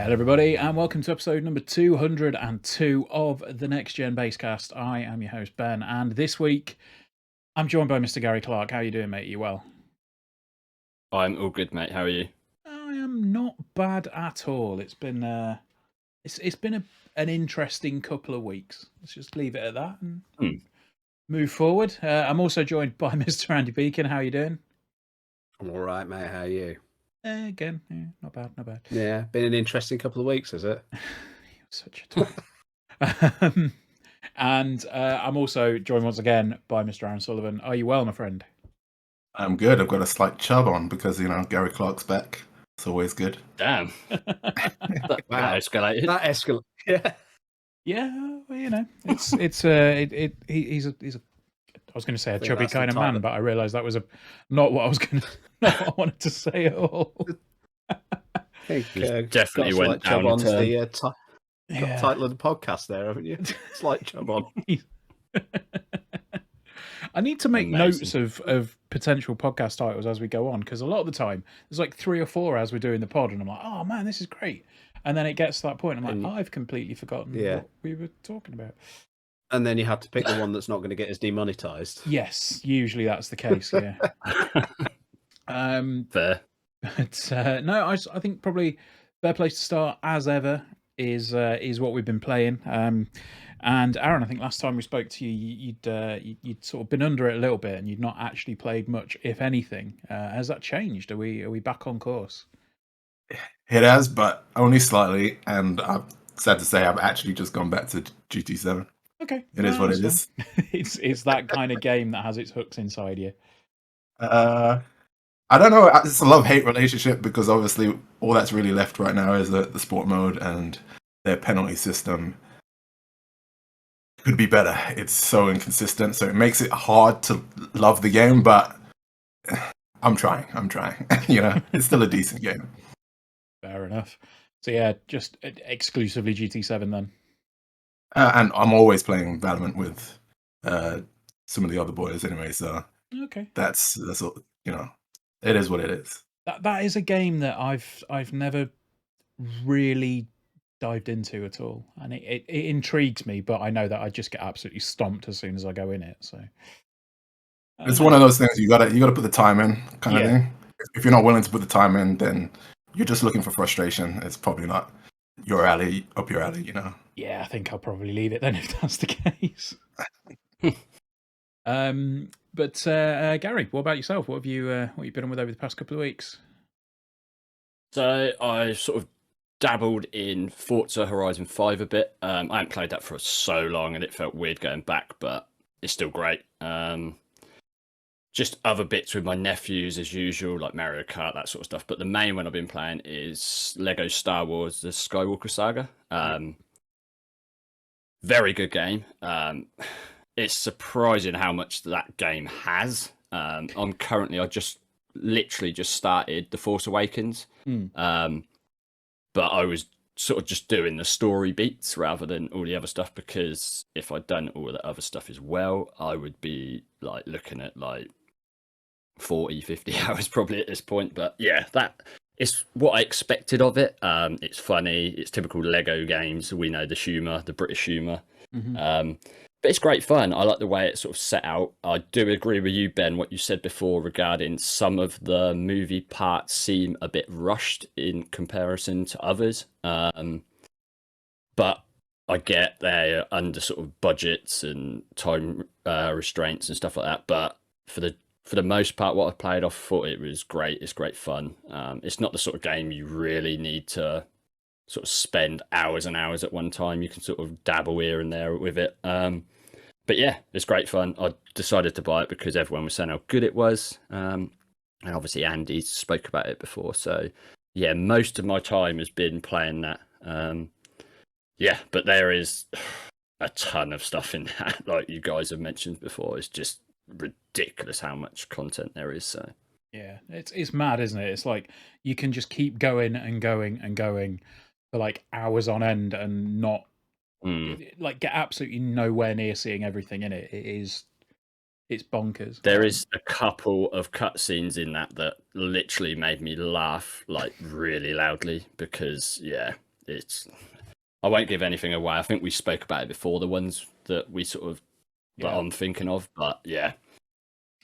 Hello, everybody, and welcome to episode number 202 of the Next Gen Basecast. I am your host, Ben, and this week I'm joined by Mr. Gary Clark. How are you doing, mate? You well? I'm all good, mate. How are you? I am not bad at all. It's been an interesting couple of weeks. Let's just leave it at that and move forward. I'm also joined by Mr. Andy Beacon. How are you doing? I'm all right, mate. How are you? Again, not bad, not bad. Yeah, been an interesting couple of weeks, has it? You're such a twat. And I'm also joined once again by Mr. Aaron Sullivan. Are you well, my friend? I'm good. I've got a slight chub on because, Gary Clark's back. It's always good. Damn. That escalated. That escalated. Yeah. Yeah, well, he's a I was going to say a chubby kind of man, but I realised that was not what I wanted to say at all. I think definitely went down on the title of the podcast there, haven't you? Slight chub on. I need to make notes of potential podcast titles as we go on, because a lot of the time there's like 3 or 4 as we're doing the pod, and I'm like, oh man, this is great. And then it gets to that point, I'm like, I've completely forgotten what we were talking about. And then you have to pick the one that's not going to get us demonetized. Yes, usually that's the case. Yeah. Fair. But no, I think probably fair place to start as ever is what we've been playing. And Aaron, I think last time we spoke to you, you'd sort of been under it a little bit, and you'd not actually played much, if anything. Has that changed? Are we back on course? It has, but only slightly. And I'm sad to say, I've actually just gone back to GT7. Okay, it is what it is. It's that kind of game that has its hooks inside you. I don't know. It's a love-hate relationship because obviously all that's really left right now is the sport mode, and their penalty system could be better. It's so inconsistent, so it makes it hard to love the game. But I'm trying. It's still a decent game. Fair enough. So yeah, just exclusively GT7 then. And I'm always playing Valorant with some of the other boys anyway, so okay, that's all. It is what it is. That is a game that I've never really dived into at all, and it intrigues me, but I know that I just get absolutely stomped as soon as I go in it. So it's one of those things you gotta put the time in, kind of thing. If you're not willing to put the time in, then you're just looking for frustration. It's probably not up your alley. Yeah, I think I'll probably leave it then if that's the case. But Gary, what about yourself? What have you been on with over the past couple of weeks? So I sort of dabbled in Forza Horizon 5 a bit. I haven't played that for so long, and it felt weird going back, but it's still great. Just other bits with my nephews as usual, like Mario Kart, that sort of stuff. But the main one I've been playing is Lego Star Wars: The Skywalker Saga. Very good game. It's surprising how much that game has. I just literally started The Force Awakens. But I was sort of just doing the story beats rather than all the other stuff, because if I'd done all the other stuff as well, I would be like looking at like 40-50 hours probably at this point. But yeah, that is what I expected of it. It's funny, it's typical Lego games. We know the humour, the British humour. But it's great fun. I like the way it's sort of set out. I do agree with you, Ben, what you said before regarding some of the movie parts seem a bit rushed in comparison to others. But I get they're under sort of budgets and time restraints and stuff like that. But for the most part, what I've played, I thought it was great. It's great fun. It's not the sort of game you really need to sort of spend hours and hours at one time. You can sort of dabble here and there with it. But yeah, it's great fun. I decided to buy it because everyone was saying how good it was. And obviously Andy spoke about it before. So yeah, most of my time has been playing that. Yeah, but there is a ton of stuff in that, like you guys have mentioned before. It's just ridiculous how much content there is. So yeah, it's mad, isn't it? It's like you can just keep going and going and going for like hours on end and not like get absolutely nowhere near seeing everything in it. It's bonkers. There is a couple of cutscenes in that literally made me laugh like really loudly because yeah, I won't give anything away. I think we spoke about it before, the ones that we sort of that I'm thinking of. But yeah,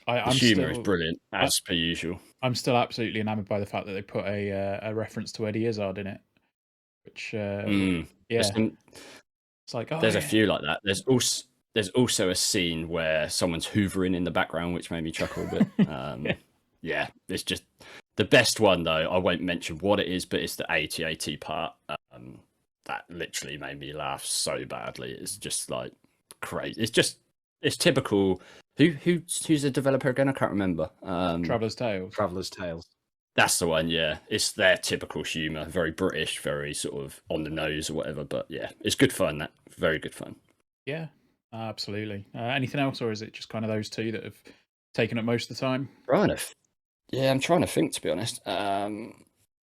the humour is brilliant as per usual. I'm still absolutely enamoured by the fact that they put a reference to Eddie Izzard in it, which it's like, oh, there's a few like that. There's also a scene where someone's hoovering in the background, which made me chuckle a bit. Yeah, it's just the best one though. I won't mention what it is, but it's the AT-AT part. That literally made me laugh so badly. It's just like crazy. It's typical. Who's the developer again? I can't remember. Traveller's Tales. Traveller's Tales. That's the one, yeah. It's their typical humour, very British, very sort of on the nose or whatever. But yeah, it's good fun. That very good fun. Yeah, absolutely. Anything else, or is it just kind of those two that have taken up most of the time? I'm trying to think, to be honest.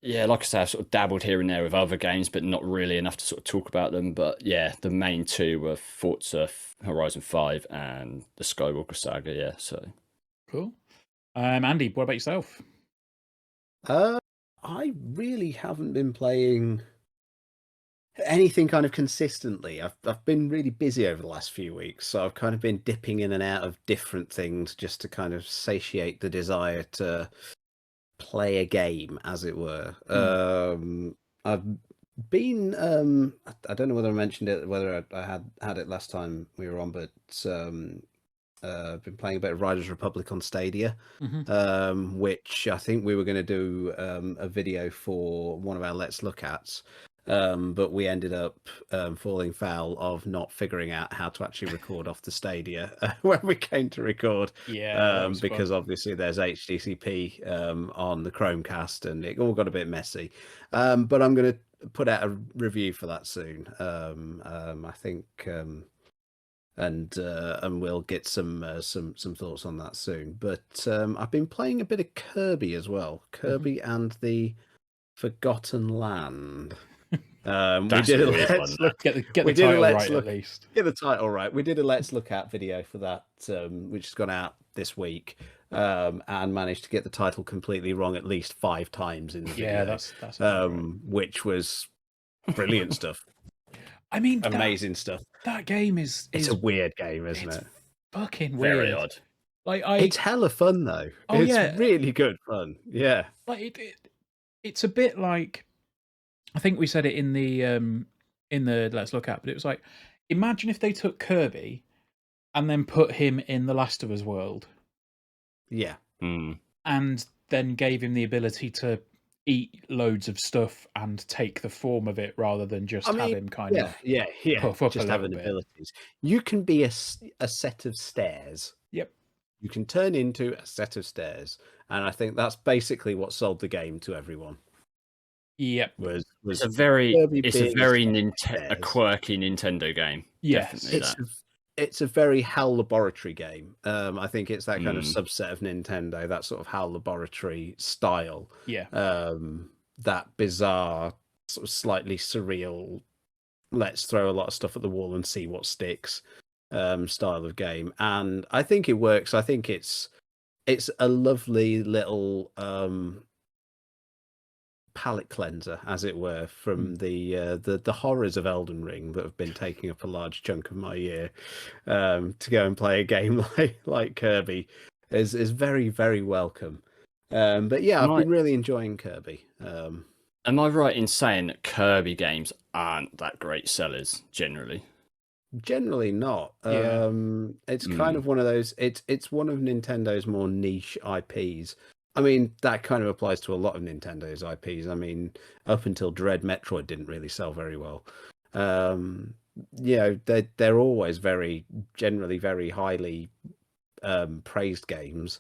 Yeah, like I say, I've sort of dabbled here and there with other games, but not really enough to sort of talk about them. But yeah, the main two were Forza Horizon 5 and the Skywalker Saga. Yeah, so cool. Andy, what about yourself? I really haven't been playing anything kind of consistently. I've been really busy over the last few weeks, so I've kind of been dipping in and out of different things just to kind of satiate the desire to play a game, as it were. I've been I don't know whether I mentioned it, whether I had it last time we were on, but I've been playing a bit of Riders Republic on Stadia, which I think we were going to do a video for one of our Let's Look Ats, but we ended up falling foul of not figuring out how to actually record off the Stadia when we came to record. Because obviously there's HTTP on the Chromecast, and it all got a bit messy. But I'm going to put out a review for that soon. I think. And we'll get some thoughts on that soon. But I've been playing a bit of Kirby as well. Kirby and the Forgotten Land. We did a Let's Look. Get the title right, at least. Get the title right. We did a Let's Look At video for that, which has gone out this week, and managed to get the title completely wrong at least 5 times in the video. Yeah, that's which was brilliant stuff. I mean, amazing stuff. That game is it's a weird game, isn't it? Fucking weird. Very odd. It's hella fun though. It's really good fun. Yeah. Like it's a bit like, I think we said it in the Let's Look At, but it was like, imagine if they took Kirby and then put him in the Last of Us world. Yeah. And then gave him the ability to eat loads of stuff and take the form of it, rather than just have him kind of puff up just having abilities. You can be a set of stairs. Yep. You can turn into a set of stairs, and I think that's basically what sold the game to everyone. Yep. It's a very quirky Nintendo game. Yes. Definitely it's a very HAL Laboratory game. I think it's that kind of subset of Nintendo, that sort of HAL Laboratory style. Yeah. That bizarre, sort of slightly surreal, let's throw a lot of stuff at the wall and see what sticks style of game. And I think it works. I think it's a lovely little palate cleanser, as it were, from the horrors of Elden Ring that have been taking up a large chunk of my year. To go and play a game like Kirby is very, very welcome. But yeah, I've been really enjoying Kirby. Am I right in saying that Kirby games aren't that great sellers generally? Generally not. It's kind of one of those. It's one of Nintendo's more niche IPs. I mean, that kind of applies to a lot of Nintendo's IPs. I mean, up until Dread Metroid didn't really sell very well. They're always generally very highly praised games,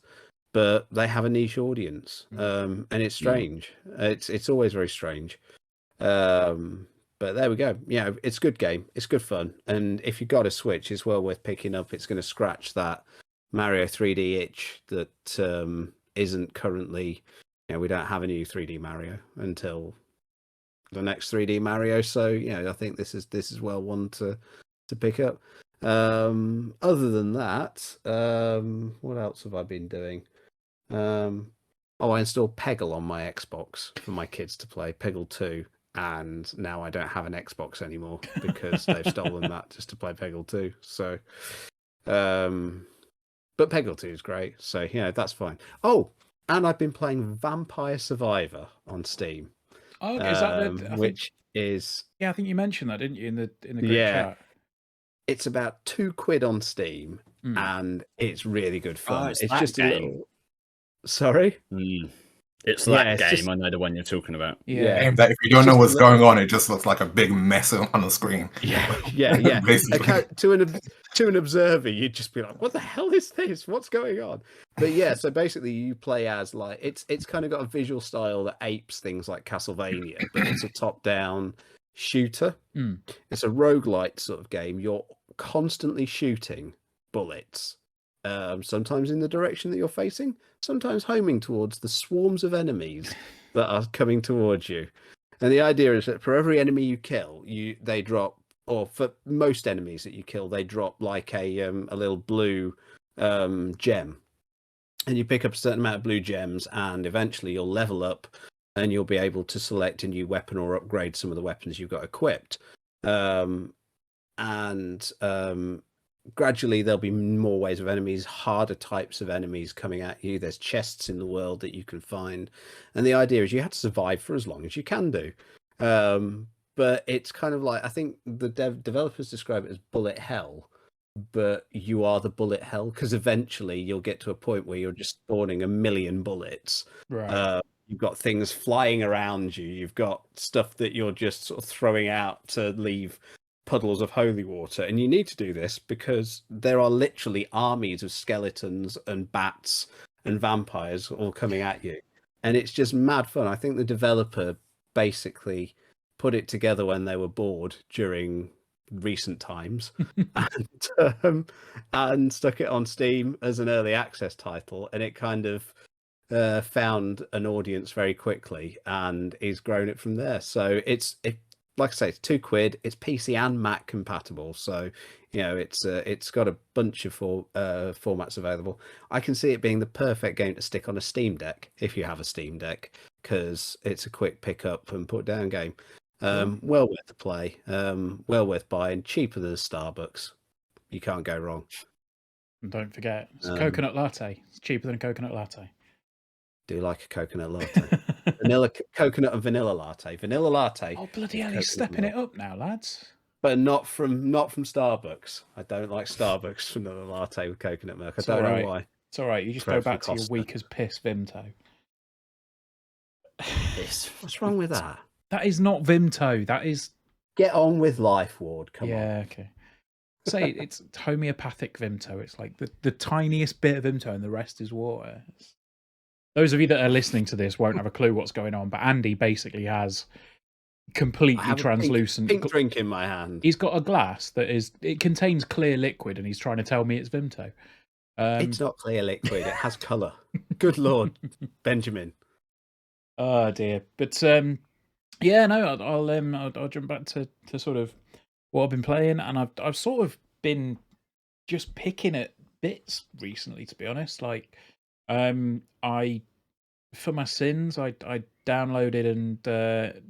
but they have a niche audience, and it's strange. It's always very strange. But there we go. Yeah, it's a good game. It's good fun, and if you've got a Switch, it's well worth picking up. It's going to scratch that Mario 3D itch that isn't currently. We don't have a new 3D Mario until the next 3D Mario, so I think this is well one to pick up. Other than that, what else have I been doing? I installed Peggle on my Xbox for my kids to play, Peggle 2. and now I don't have an Xbox anymore because they've stolen that just to play Peggle 2. So, but Peggle 2 is great, so that's fine. Oh, and I've been playing Vampire Survivor on Steam. Oh, okay. Is that I think you mentioned that, didn't you, in the group chat? It's about £2 on Steam, and it's really good fun. It's just game. a little. Sorry. It's that game. I know the one you're talking about. Yeah. Game that if you don't know what's going on, it just looks like a big mess on the screen. Yeah. Basically. To an observer, you'd just be like, "What the hell is this? What's going on?" But yeah, so basically, you play as like it's kind of got a visual style that apes things like Castlevania, but it's a top-down shooter. It's a roguelite sort of game. You're constantly shooting bullets, sometimes in the direction that you're facing, sometimes homing towards the swarms of enemies that are coming towards you. And the idea is that for every enemy you kill, they drop, or for most enemies that you kill, they drop like a little blue gem. And you pick up a certain amount of blue gems, and eventually you'll level up and you'll be able to select a new weapon or upgrade some of the weapons you've got equipped. Gradually there'll be more waves of enemies, harder types of enemies coming at you. There's chests in the world that you can find, and the idea is you have to survive for as long as you can do. But it's kind of like, I think the developers describe it as bullet hell, but you are the bullet hell, because eventually you'll get to a point where you're just spawning a million bullets. Right. You've got things flying around you. You've got stuff that you're just sort of throwing out to leave puddles of holy water. And you need to do this because there are literally armies of skeletons and bats and vampires all coming at you. And it's just mad fun. I think the developer basically put it together when they were bored during recent times and stuck it on Steam as an early access title. And it kind of found an audience very quickly, and he's grown it from there. So like I say, it's £2. It's PC and Mac compatible, so it's got a bunch of formats available. I can see it being the perfect game to stick on a Steam Deck if you have a Steam Deck, because it's a quick pick up and put down game. Well worth the play, well worth buying, cheaper than a Starbucks. You can't go wrong. And don't forget, it's a coconut latte. It's cheaper than a coconut latte. Do like a coconut latte. Coconut and vanilla latte. Vanilla latte. Oh bloody hell! He's stepping it up now, lads. But not from Starbucks. I don't like Starbucks vanilla latte with coconut milk. I don't know why. It's all right. You just go back to your weak as piss Vimto. What's wrong with that? That is not Vimto. That is. Get on with life, Ward. Come on. Yeah. Okay. Say it's homeopathic Vimto. It's like the tiniest bit of Vimto, and the rest is water. Those of you that are listening to this won't have a clue what's going on, but Andy basically has completely translucent pink drink in my hand. He's got a glass it contains clear liquid, and he's trying to tell me it's Vimto. It's not clear liquid. It has colour. Good Lord, Benjamin. Oh dear. But yeah, no, I'll jump back to sort of what I've been playing, and I've sort of been just picking at bits recently, to be honest. Like, I for my sins, I downloaded and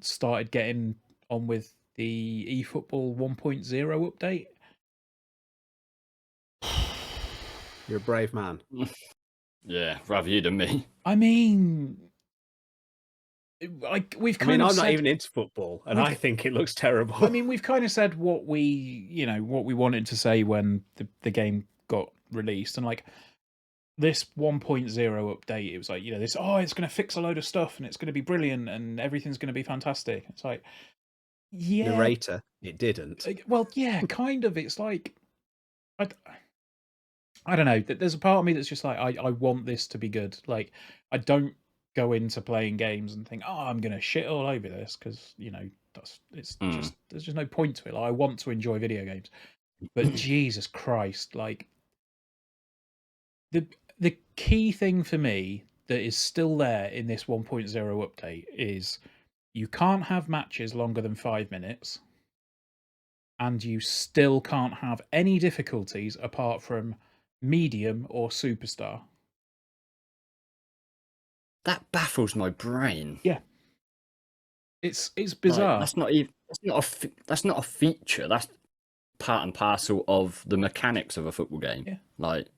started getting on with the eFootball 1.0 update. You're a brave man. Yeah, rather you than me. I mean, like I'm not even into football, and I think it looks terrible. I mean, we've kind of said what we wanted to say when the game got released, and like this 1.0 update, it was like, this, it's going to fix a load of stuff, and it's going to be brilliant, and everything's going to be fantastic. It's like, yeah. Narrator, it didn't. Well, yeah, kind of. It's like, I don't know. There's a part of me that's just like, I want this to be good. Like, I don't go into playing games and think, I'm going to shit all over this, because, just, there's just no point to it. Like, I want to enjoy video games. But Jesus Christ, like, the key thing for me that is still there in this 1.0 update is you can't have matches longer than 5 minutes, and you still can't have any difficulties apart from medium or superstar. That baffles my brain. Yeah. It's Like, bizarre. that's not even that's not a feature. That's part and parcel of the mechanics of a football game. Yeah. Like,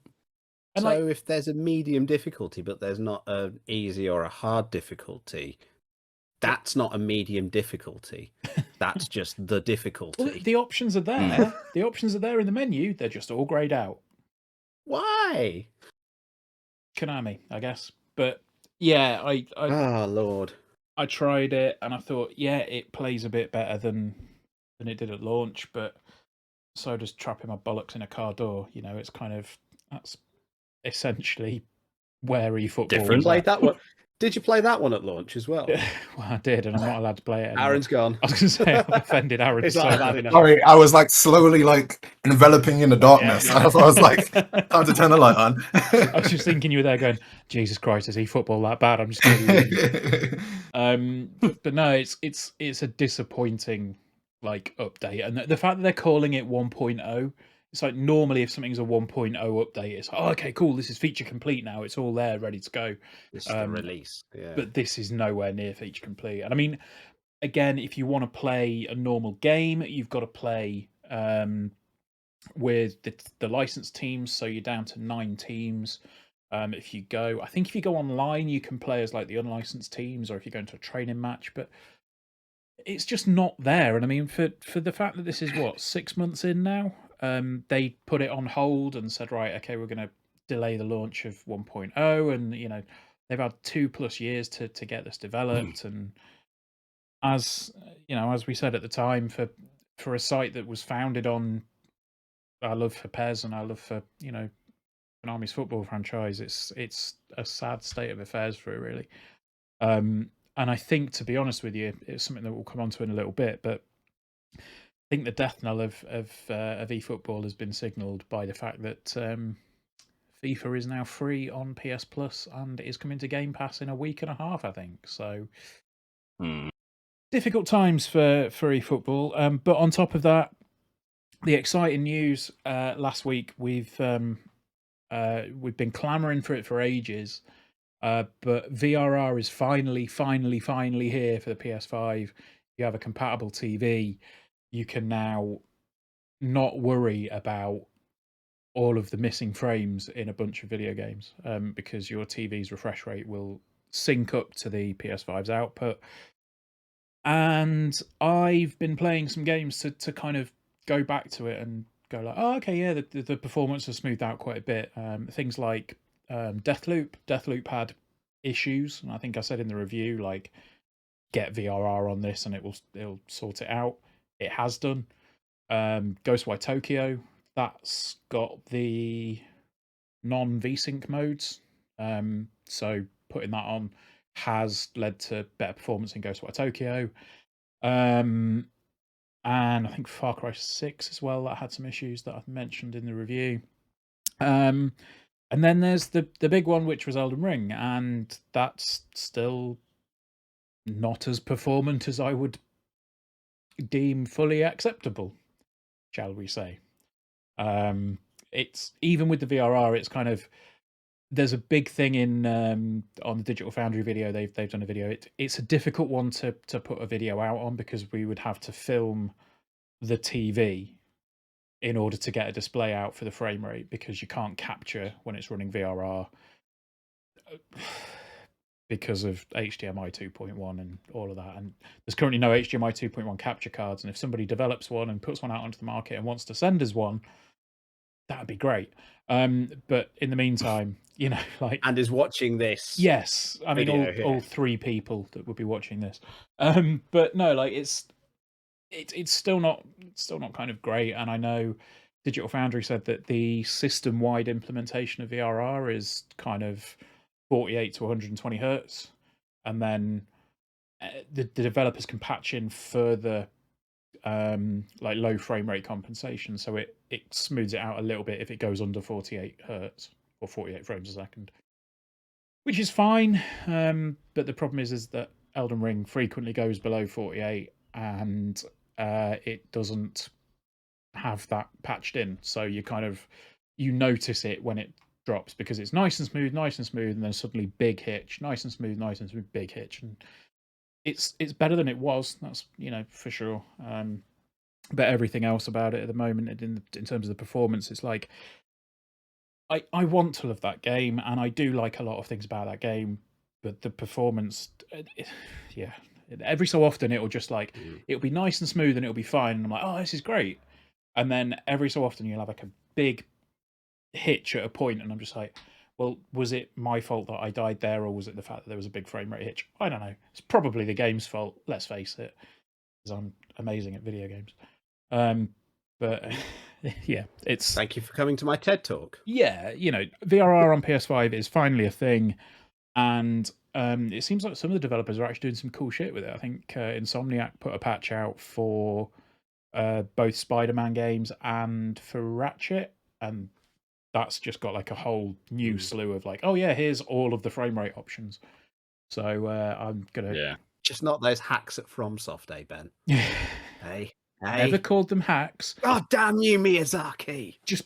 And So like, if there's a medium difficulty, but there's not an easy or a hard difficulty, that's not a medium difficulty. That's just the well, difficulty. the options are there. The options are there in the menu. They're just all grayed out. Why? Konami, I guess. But yeah, Oh Lord. I tried it and I thought, yeah, it plays a bit better than it did at launch, but so does trapping my bollocks in a car door. You know, it's kind of, that's essentially where eFootball Different. was Played at. that one. Did you play that one at launch as well? Well, I did, and I'm not allowed to play it anymore. Aaron's gone. I was going to say I've offended Aaron. It's so like, I've had much. enough. Sorry, I was like slowly like enveloping in the darkness. Yeah. I was like, time to turn the light on. I was just thinking you were there going, Jesus Christ, is eFootball that bad? I'm just going to leave. But no, it's a disappointing like update, and the fact that they're calling it 1.0, it's like normally if something's a 1.0 update, it's like, oh, okay, cool, this is feature complete now, it's all there, ready to go. It's the release. Yeah. But this is nowhere near feature complete. And I mean, again, if you want to play a normal game, you've got to play with the licensed teams, so you're down to 9 teams. If you go online, you can play as like the unlicensed teams, or if you go into a training match, but it's just not there. And I mean, for the fact that this is what, 6 months in now, they put it on hold and said, right, okay, we're going to delay the launch of 1.0, and you know, they've had 2+ years to get this developed. And as you know, as we said at the time, for a site that was founded on our love for PES and our love for, you know, Konami's football franchise, it's a sad state of affairs for it, really. And I think, to be honest with you, it's something that we'll come on to in a little bit, but I think the death knell of eFootball has been signalled by the fact that FIFA is now free on PS Plus and is coming to Game Pass in a week and a half, I think. So difficult times for eFootball. But on top of that, the exciting news last week, we've been clamoring for it for ages. But VRR is finally here for the PS5. If you have a compatible TV, you can now not worry about all of the missing frames in a bunch of video games, because your TV's refresh rate will sync up to the PS5's output. And I've been playing some games to kind of go back to it and go like, oh, okay, yeah, the performance has smoothed out quite a bit. Things like Deathloop had issues, and I think I said in the review, like, get VRR on this and it'll sort it out. It has done. Ghostwire Tokyo, that's got the non-VSync modes, so putting that on has led to better performance in Ghostwire Tokyo. And I think Far Cry 6 as well, that had some issues that I've mentioned in the review. And then there's the big one, which was Elden Ring, and that's still not as performant as I would deem fully acceptable, shall we say. It's even with the VRR, it's kind of, there's a big thing in on the Digital Foundry video. They've done a video. It's a difficult one to put a video out on, because we would have to film the TV in order to get a display out for the frame rate, because you can't capture when it's running VRR because of HDMI 2.1 and all of that. And there's currently no HDMI 2.1 capture cards. And if somebody develops one and puts one out onto the market and wants to send us one, that would be great. But in the meantime, you know, like, and is watching this. Yes, I mean, all 3 people that would be watching this. But no, like, it's still not kind of great. And I know Digital Foundry said that the system-wide implementation of VRR is kind of 48 to 120 hertz, and then the developers can patch in further like low frame rate compensation, so it smooths it out a little bit if it goes under 48 hertz or 48 frames a second, which is fine. But the problem is that Elden Ring frequently goes below 48, and it doesn't have that patched in, so you notice it when it drops, because it's nice and smooth, and then suddenly big hitch, nice and smooth, big hitch. And it's better than it was. That's for sure. But everything else about it at the moment, in terms of the performance, it's like I want to love that game, and I do like a lot of things about that game, but the performance, yeah. Every so often, it'll just like it'll be nice and smooth, and it'll be fine, and I'm like, oh, this is great. And then every so often, you'll have like a big hitch at a point, and I'm just like, well, was it my fault that I died there, or was it the fact that there was a big frame rate hitch? I don't know. It's probably the game's fault. Let's face it, because I'm amazing at video games. But yeah, it's. Thank you for coming to my TED talk. Yeah, VRR on PS5 is finally a thing, and it seems like some of the developers are actually doing some cool shit with it. I think Insomniac put a patch out for both Spider-Man games and for Ratchet, and that's just got like a whole new slew of like, oh yeah, here's all of the frame rate options. So I'm gonna just not those hacks at FromSoft, Ben. Hey. Never called them hacks. Oh damn you, Miyazaki! Just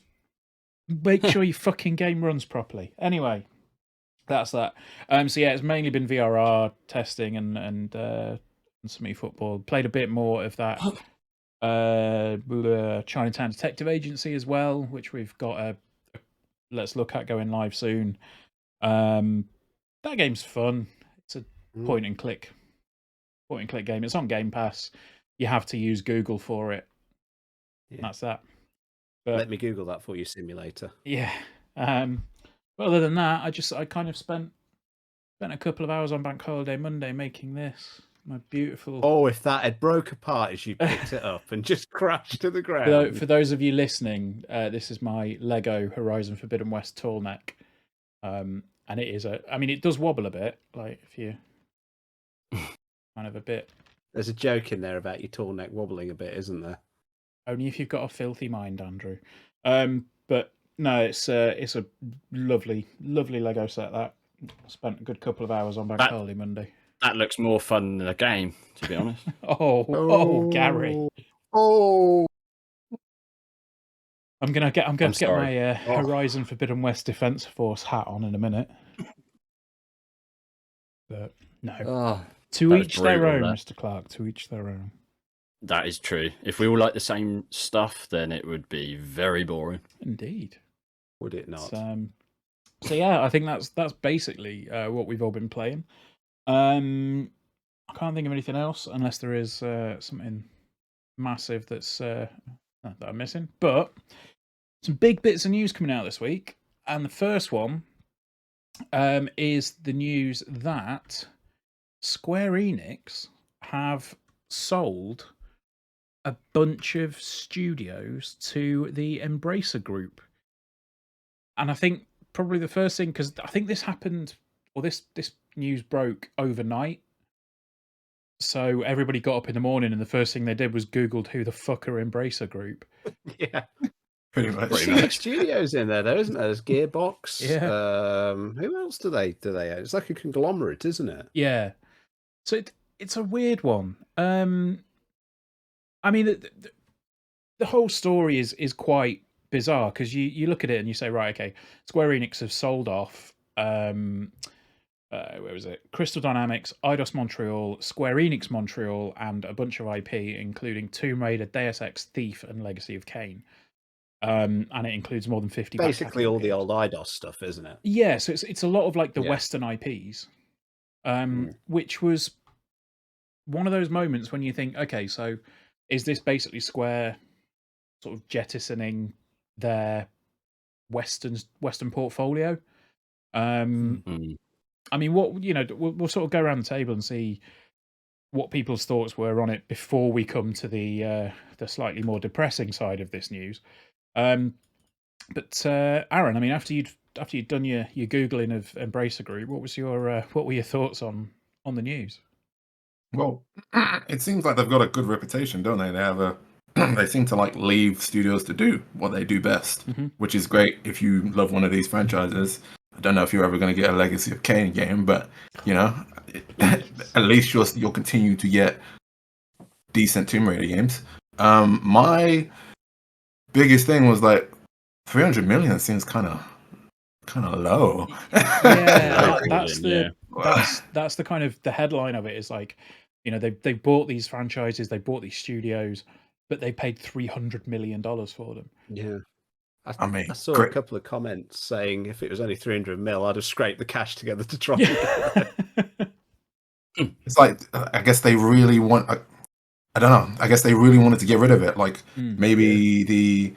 make sure your fucking game runs properly. Anyway, that's that. So yeah, it's mainly been VRR testing and some eFootball. Played a bit more of that Chinatown Detective Agency as well, which we've got a let's look at going live soon. That game's fun. It's a point and click game. It's on Game Pass. You have to use Google for it. Yeah. That's that. But, let me Google that for you, simulator. Yeah. But other than that, I kind of spent a couple of hours on Bank Holiday Monday making this. My beautiful. Oh, if that had broke apart as you picked it up and just crashed to the ground. For those of you listening, this is my Lego Horizon Forbidden West tall neck. And it is it does wobble a bit, like if you kind of a bit. There's a joke in there about your tall neck wobbling a bit, isn't there? Only if you've got a filthy mind, Andrew. But no, it's a lovely Lego set. That spent a good couple of hours on Bank Holiday Monday. That looks more fun than a game, to be honest. oh, Gary. Oh. I'm gonna get my Horizon Forbidden West Defense Force hat on in a minute. But no. To each their own, Mr. Clark. To each their own. That is true. If we all like the same stuff, then it would be very boring. Indeed. Would it not? So yeah, I think that's basically what we've all been playing. I can't think of anything else unless there is something massive that's that I'm missing. But some big bits of news coming out this week, and the first one is the news that Square Enix have sold a bunch of studios to the Embracer Group. And I think probably the first thing, because I think this happened, or this news broke overnight. So everybody got up in the morning and the first thing they did was Googled who the fuck are Embracer Group. Yeah. Pretty much. There's studios in there, though, isn't there? There's Gearbox. Yeah. Who else do they have? It's like a conglomerate, isn't it? Yeah. So it's a weird one. The whole story is quite bizarre, because you look at it and you say, right, okay, Square Enix have sold off where was it? Crystal Dynamics, Eidos Montreal, Square Enix Montreal, and a bunch of IP, including Tomb Raider, Deus Ex, Thief, and Legacy of Kain. And it includes more than 50. Basically, all the old Eidos stuff, isn't it? Yeah, so it's a lot of like the Western IPs, which was one of those moments when you think, okay, so is this basically Square sort of jettisoning their Western portfolio? What we'll sort of go around the table and see what people's thoughts were on it before we come to the slightly more depressing side of this news. But Aaron, after you'd done your googling of Embracer Group, what were your thoughts on the news? Well, it seems like they've got a good reputation, don't they? They have they seem to like leave studios to do what they do best, which is great if you love one of these franchises. I don't know if you're ever going to get a Legacy of Kain game, but at least you'll continue to get decent Tomb Raider games. My biggest thing was like 300 million seems kind of low. Yeah, that's the kind of the headline of it is like You know, they bought these franchises, they bought these studios, but they paid $300 million for them. Yeah. I mean, I saw great. a couple of comments saying if it was only 300 mil, I'd have scraped the cash together to try and get there. It's like, I guess they really want. I don't know. I guess they really wanted to get rid of it. Like maybe the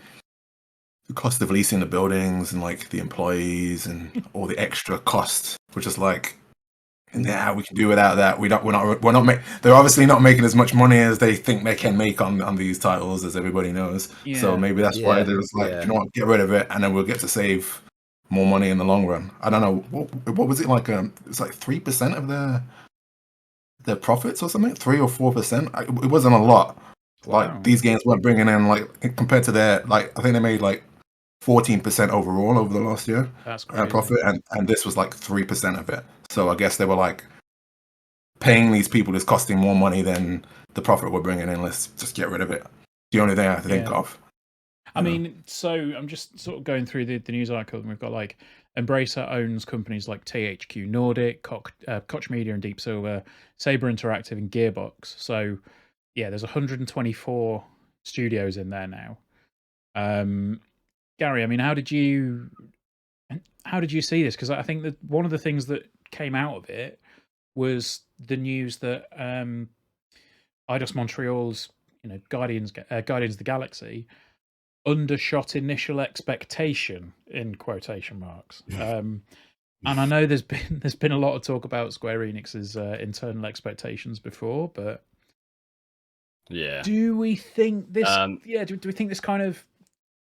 cost of leasing the buildings and like the employees and all the extra costs, which is like, nah, we can do without that. We're not they're obviously not making as much money as they think they can make on these titles, as everybody knows. Yeah. So maybe that's why they're just like, you know what, get rid of it, and then we'll get to save more money in the long run. I don't know what was it like. It's like 3% of their profits or something, 3 or 4%. It wasn't a lot. Wow. Like these games weren't bringing in, like, compared to their, like, I think they made like 14% overall over the last year. That's crazy. Profit, and this was like 3% of it. So I guess they were like, paying these people is costing more money than the profit we're bringing in. Let's just get rid of it. The only thing I have to think of. I mean, so I'm just sort of going through the news article, and we've got like Embracer owns companies like THQ Nordic, Koch Media and Deep Silver, Saber Interactive, and Gearbox. So yeah, there's 124 studios in there now. Gary, I mean, how did you see this? Because I think that one of the things that came out of it was the news that Eidos Montreal's, Guardians of the Galaxy undershot initial expectation, in quotation marks. And I know there's been a lot of talk about Square Enix's internal expectations before, but do we think this? Do we think this kind of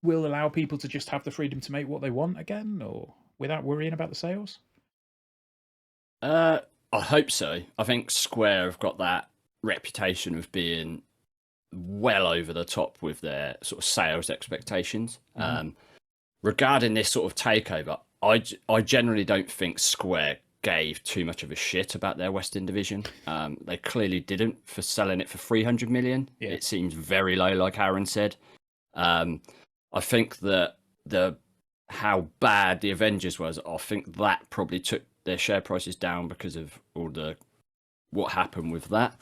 will allow people to just have the freedom to make what they want again, or without worrying about the sales? I hope so. I think Square have got that reputation of being well over the top with their sort of sales expectations. Regarding this sort of takeover, I generally don't think Square gave too much of a shit about their Western division. They clearly didn't for selling it for 300 million. Yeah. It seems very low, like Aaron said. I think that how bad the Avengers was, I think that probably took their share prices down because of what happened with that.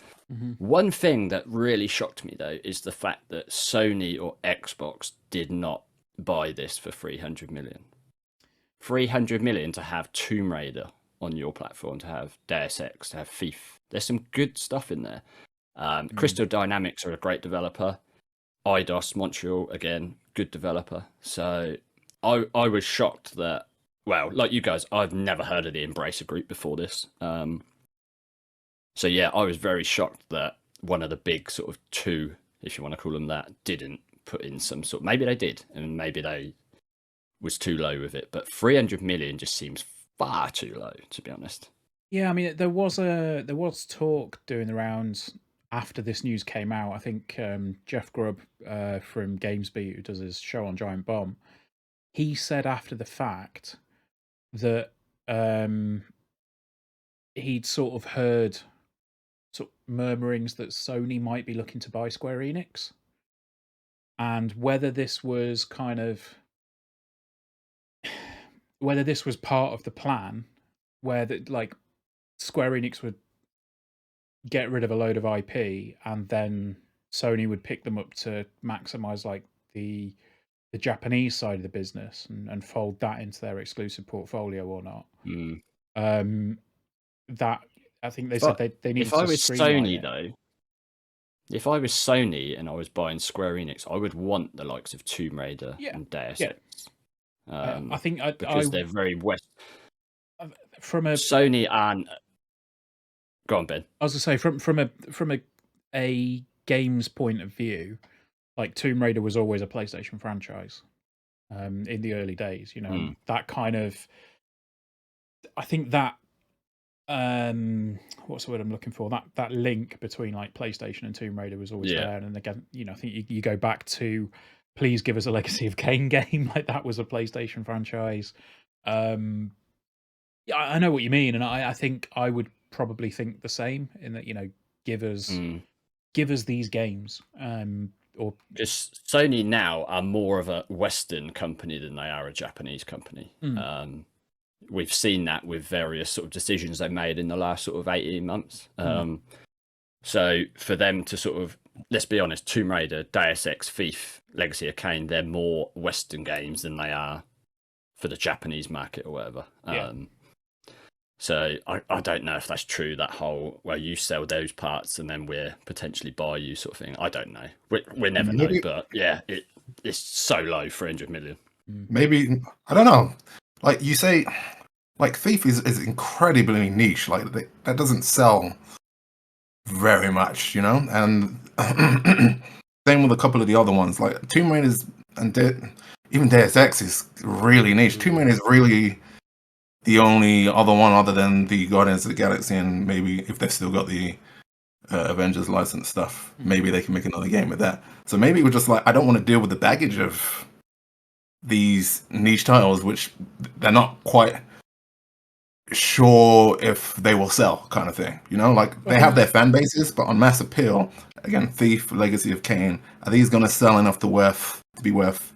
One thing that really shocked me, though, is the fact that Sony or Xbox did not buy this for 300 million. 300 million to have Tomb Raider on your platform, to have Deus Ex, to have Thief. There's some good stuff in there. Crystal Dynamics are a great developer. Eidos Montreal, again, good developer. So I was shocked that, well, like you guys, I've never heard of the Embracer Group before this. So yeah, I was very shocked that one of the big sort of two, if you want to call them that, didn't put in some sort. Maybe they did, and maybe they was too low with it. But 300 million just seems far too low, to be honest. Yeah, I mean, there was talk doing the rounds after this news came out. I think Jeff Grubb from GamesBeat, who does his show on Giant Bomb, he said after the fact that he'd sort of heard murmurings that Sony might be looking to buy Square Enix, and whether this was part of the plan, where that like Square Enix would get rid of a load of IP and then Sony would pick them up to maximize like the Japanese side of the business and fold that into their exclusive portfolio or not. That I think they said they needed to. If I was Sony, though, if I was Sony and I was buying Square Enix, I would want the likes of Tomb Raider and Deus Ex. I think because they're very West. From a Sony and go on, Ben. I was gonna say from a games point of view, like Tomb Raider was always a PlayStation franchise. In the early days, that kind of. I think that. What's the word I'm looking for? That link between like PlayStation and Tomb Raider was always there, and again, I think you go back to please give us a Legacy of Kain game, like that was a PlayStation franchise. I know what you mean, and I think I would probably think the same in that give us these games, or just Sony now are more of a Western company than they are a Japanese company. We've seen that with various sort of decisions they made in the last sort of 18 months. So for them to sort of, let's be honest, Tomb Raider, Deus Ex, Thief, Legacy of Kain, they're more Western games than they are for the Japanese market or whatever. Yeah. So I don't know if that's true, that whole, well, you sell those parts and then we're potentially buy you sort of thing. I don't know. We never know, but yeah, it's so low, 300 million. Maybe, I don't know. Like you say, like Thief is incredibly niche. Like that doesn't sell very much, you know? And same with a couple of the other ones. Like Tomb Raiders and even Deus Ex is really niche. Tomb Raider is really the only other one other than the Guardians of the Galaxy, and maybe if they've still got the Avengers license stuff, maybe they can make another game with that. So maybe we're just like, I don't want to deal with the baggage of these niche titles, which they're not quite sure if they will sell, kind of thing. You know, like they have their fan bases, but on mass appeal, again, Thief, Legacy of Kain, are these going to sell enough to be worth?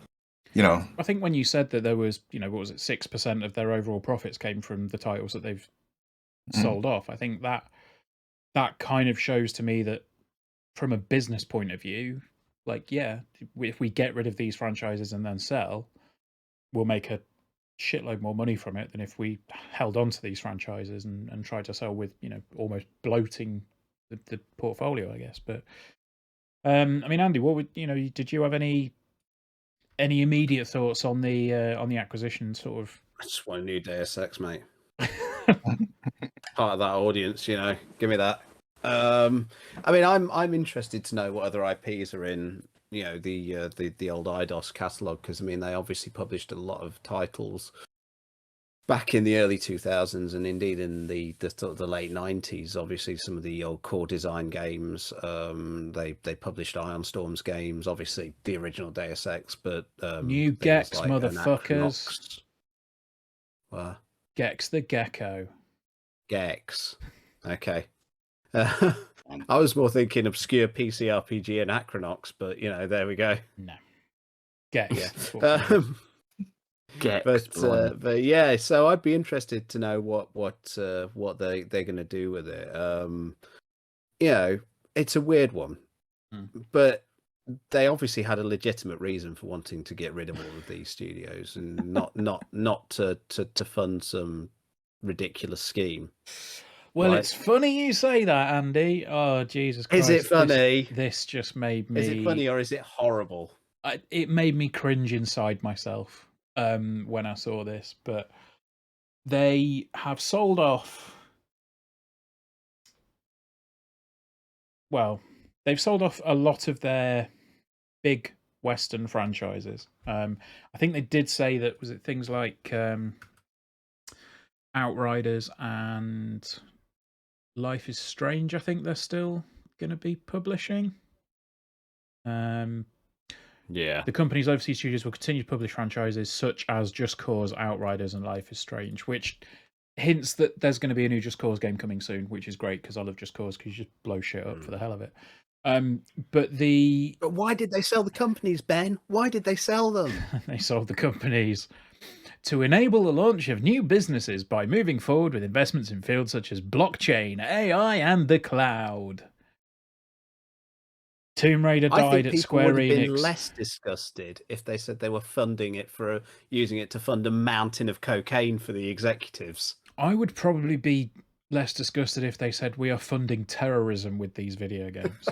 You know, I think when you said that there was, what was it, 6% of their overall profits came from the titles that they've sold off. I think that kind of shows to me that from a business point of view, like, yeah, if we get rid of these franchises and then sell, we'll make a shitload more money from it than if we held on to these franchises and tried to sell with, almost bloating the portfolio, I guess. But I mean, Andy, what would did you have any immediate thoughts on the acquisition? Sort of, I just want a new Deus Ex, mate. Part of that audience, give me that. I mean, I'm interested to know what other IPs are in, the old IDOS catalog, because I mean, they obviously published a lot of titles back in the early 2000s, and indeed in the late 90s. Obviously, some of the old Core Design games. They published Ion Storm's games, obviously the original Deus Ex, but new Gex, like motherfuckers. What? Gex the Gecko. Gex. Okay. I was more thinking obscure PC RPG and Acronox, but there we go. No. Gex. Yeah. Gex, but yeah, so I'd be interested to know what they're going to do with it. It's a weird one, but they obviously had a legitimate reason for wanting to get rid of all of these studios and not to fund some ridiculous scheme. Well, right? It's funny you say that, Andy. Oh, Jesus Christ. Is it funny? This just made me... Is it funny or is it horrible? It made me cringe inside myself when I saw this. But they have sold off... Well, they've sold off a lot of their big Western franchises. I think they did say that, was it things like Outriders and Life is Strange, I think they're still going to be publishing. Yeah. The company's overseas studios will continue to publish franchises such as Just Cause, Outriders, and Life is Strange, which hints that there's going to be a new Just Cause game coming soon, which is great because I love Just Cause because you just blow shit up for the hell of it. But why did they sell the companies, Ben? Why did they sell them? They sold the companies to enable the launch of new businesses by moving forward with investments in fields such as blockchain, AI, and the cloud. Tomb Raider died at Square Enix. I think people would have been less disgusted if they said they were funding it using it to fund a mountain of cocaine for the executives. I would probably be less disgusted if they said we are funding terrorism with these video games.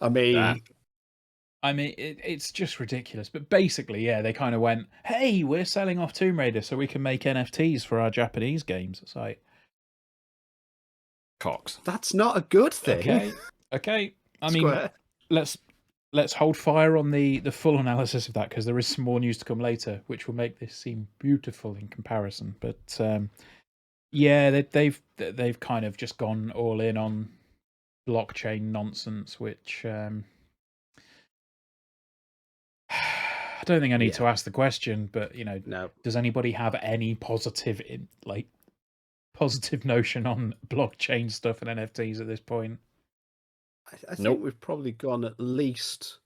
I mean, it's just ridiculous. But basically, yeah, they kind of went, hey, we're selling off Tomb Raider so we can make NFTs for our Japanese games. It's like... Cox. That's not a good thing. Okay. I mean, let's hold fire on the full analysis of that, because there is some more news to come later, which will make this seem beautiful in comparison. But yeah, they've kind of just gone all in on blockchain nonsense, which... I don't think I need to ask the question, but no. Does anybody have any positive notion on blockchain stuff and NFTs at this point? I think we've probably gone at least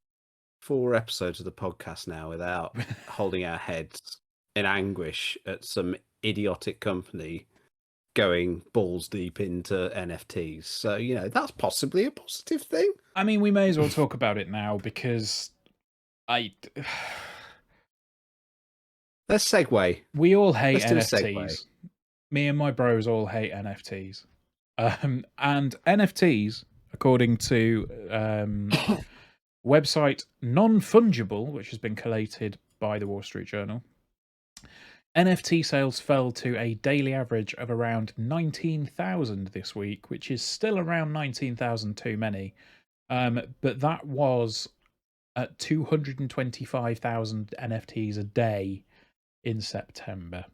4 episodes of the podcast now without holding our heads in anguish at some idiotic company going balls deep into NFTs. So, that's possibly a positive thing. I mean, we may as well talk about it now because Let's segue. We all hate Let's do a NFTs. segue. Me and my bros all hate NFTs. And NFTs, according to website Non-Fungible, which has been collated by the Wall Street Journal, NFT sales fell to a daily average of around 19,000 this week, which is still around 19,000 too many. But that was at 225,000 NFTs a day in September.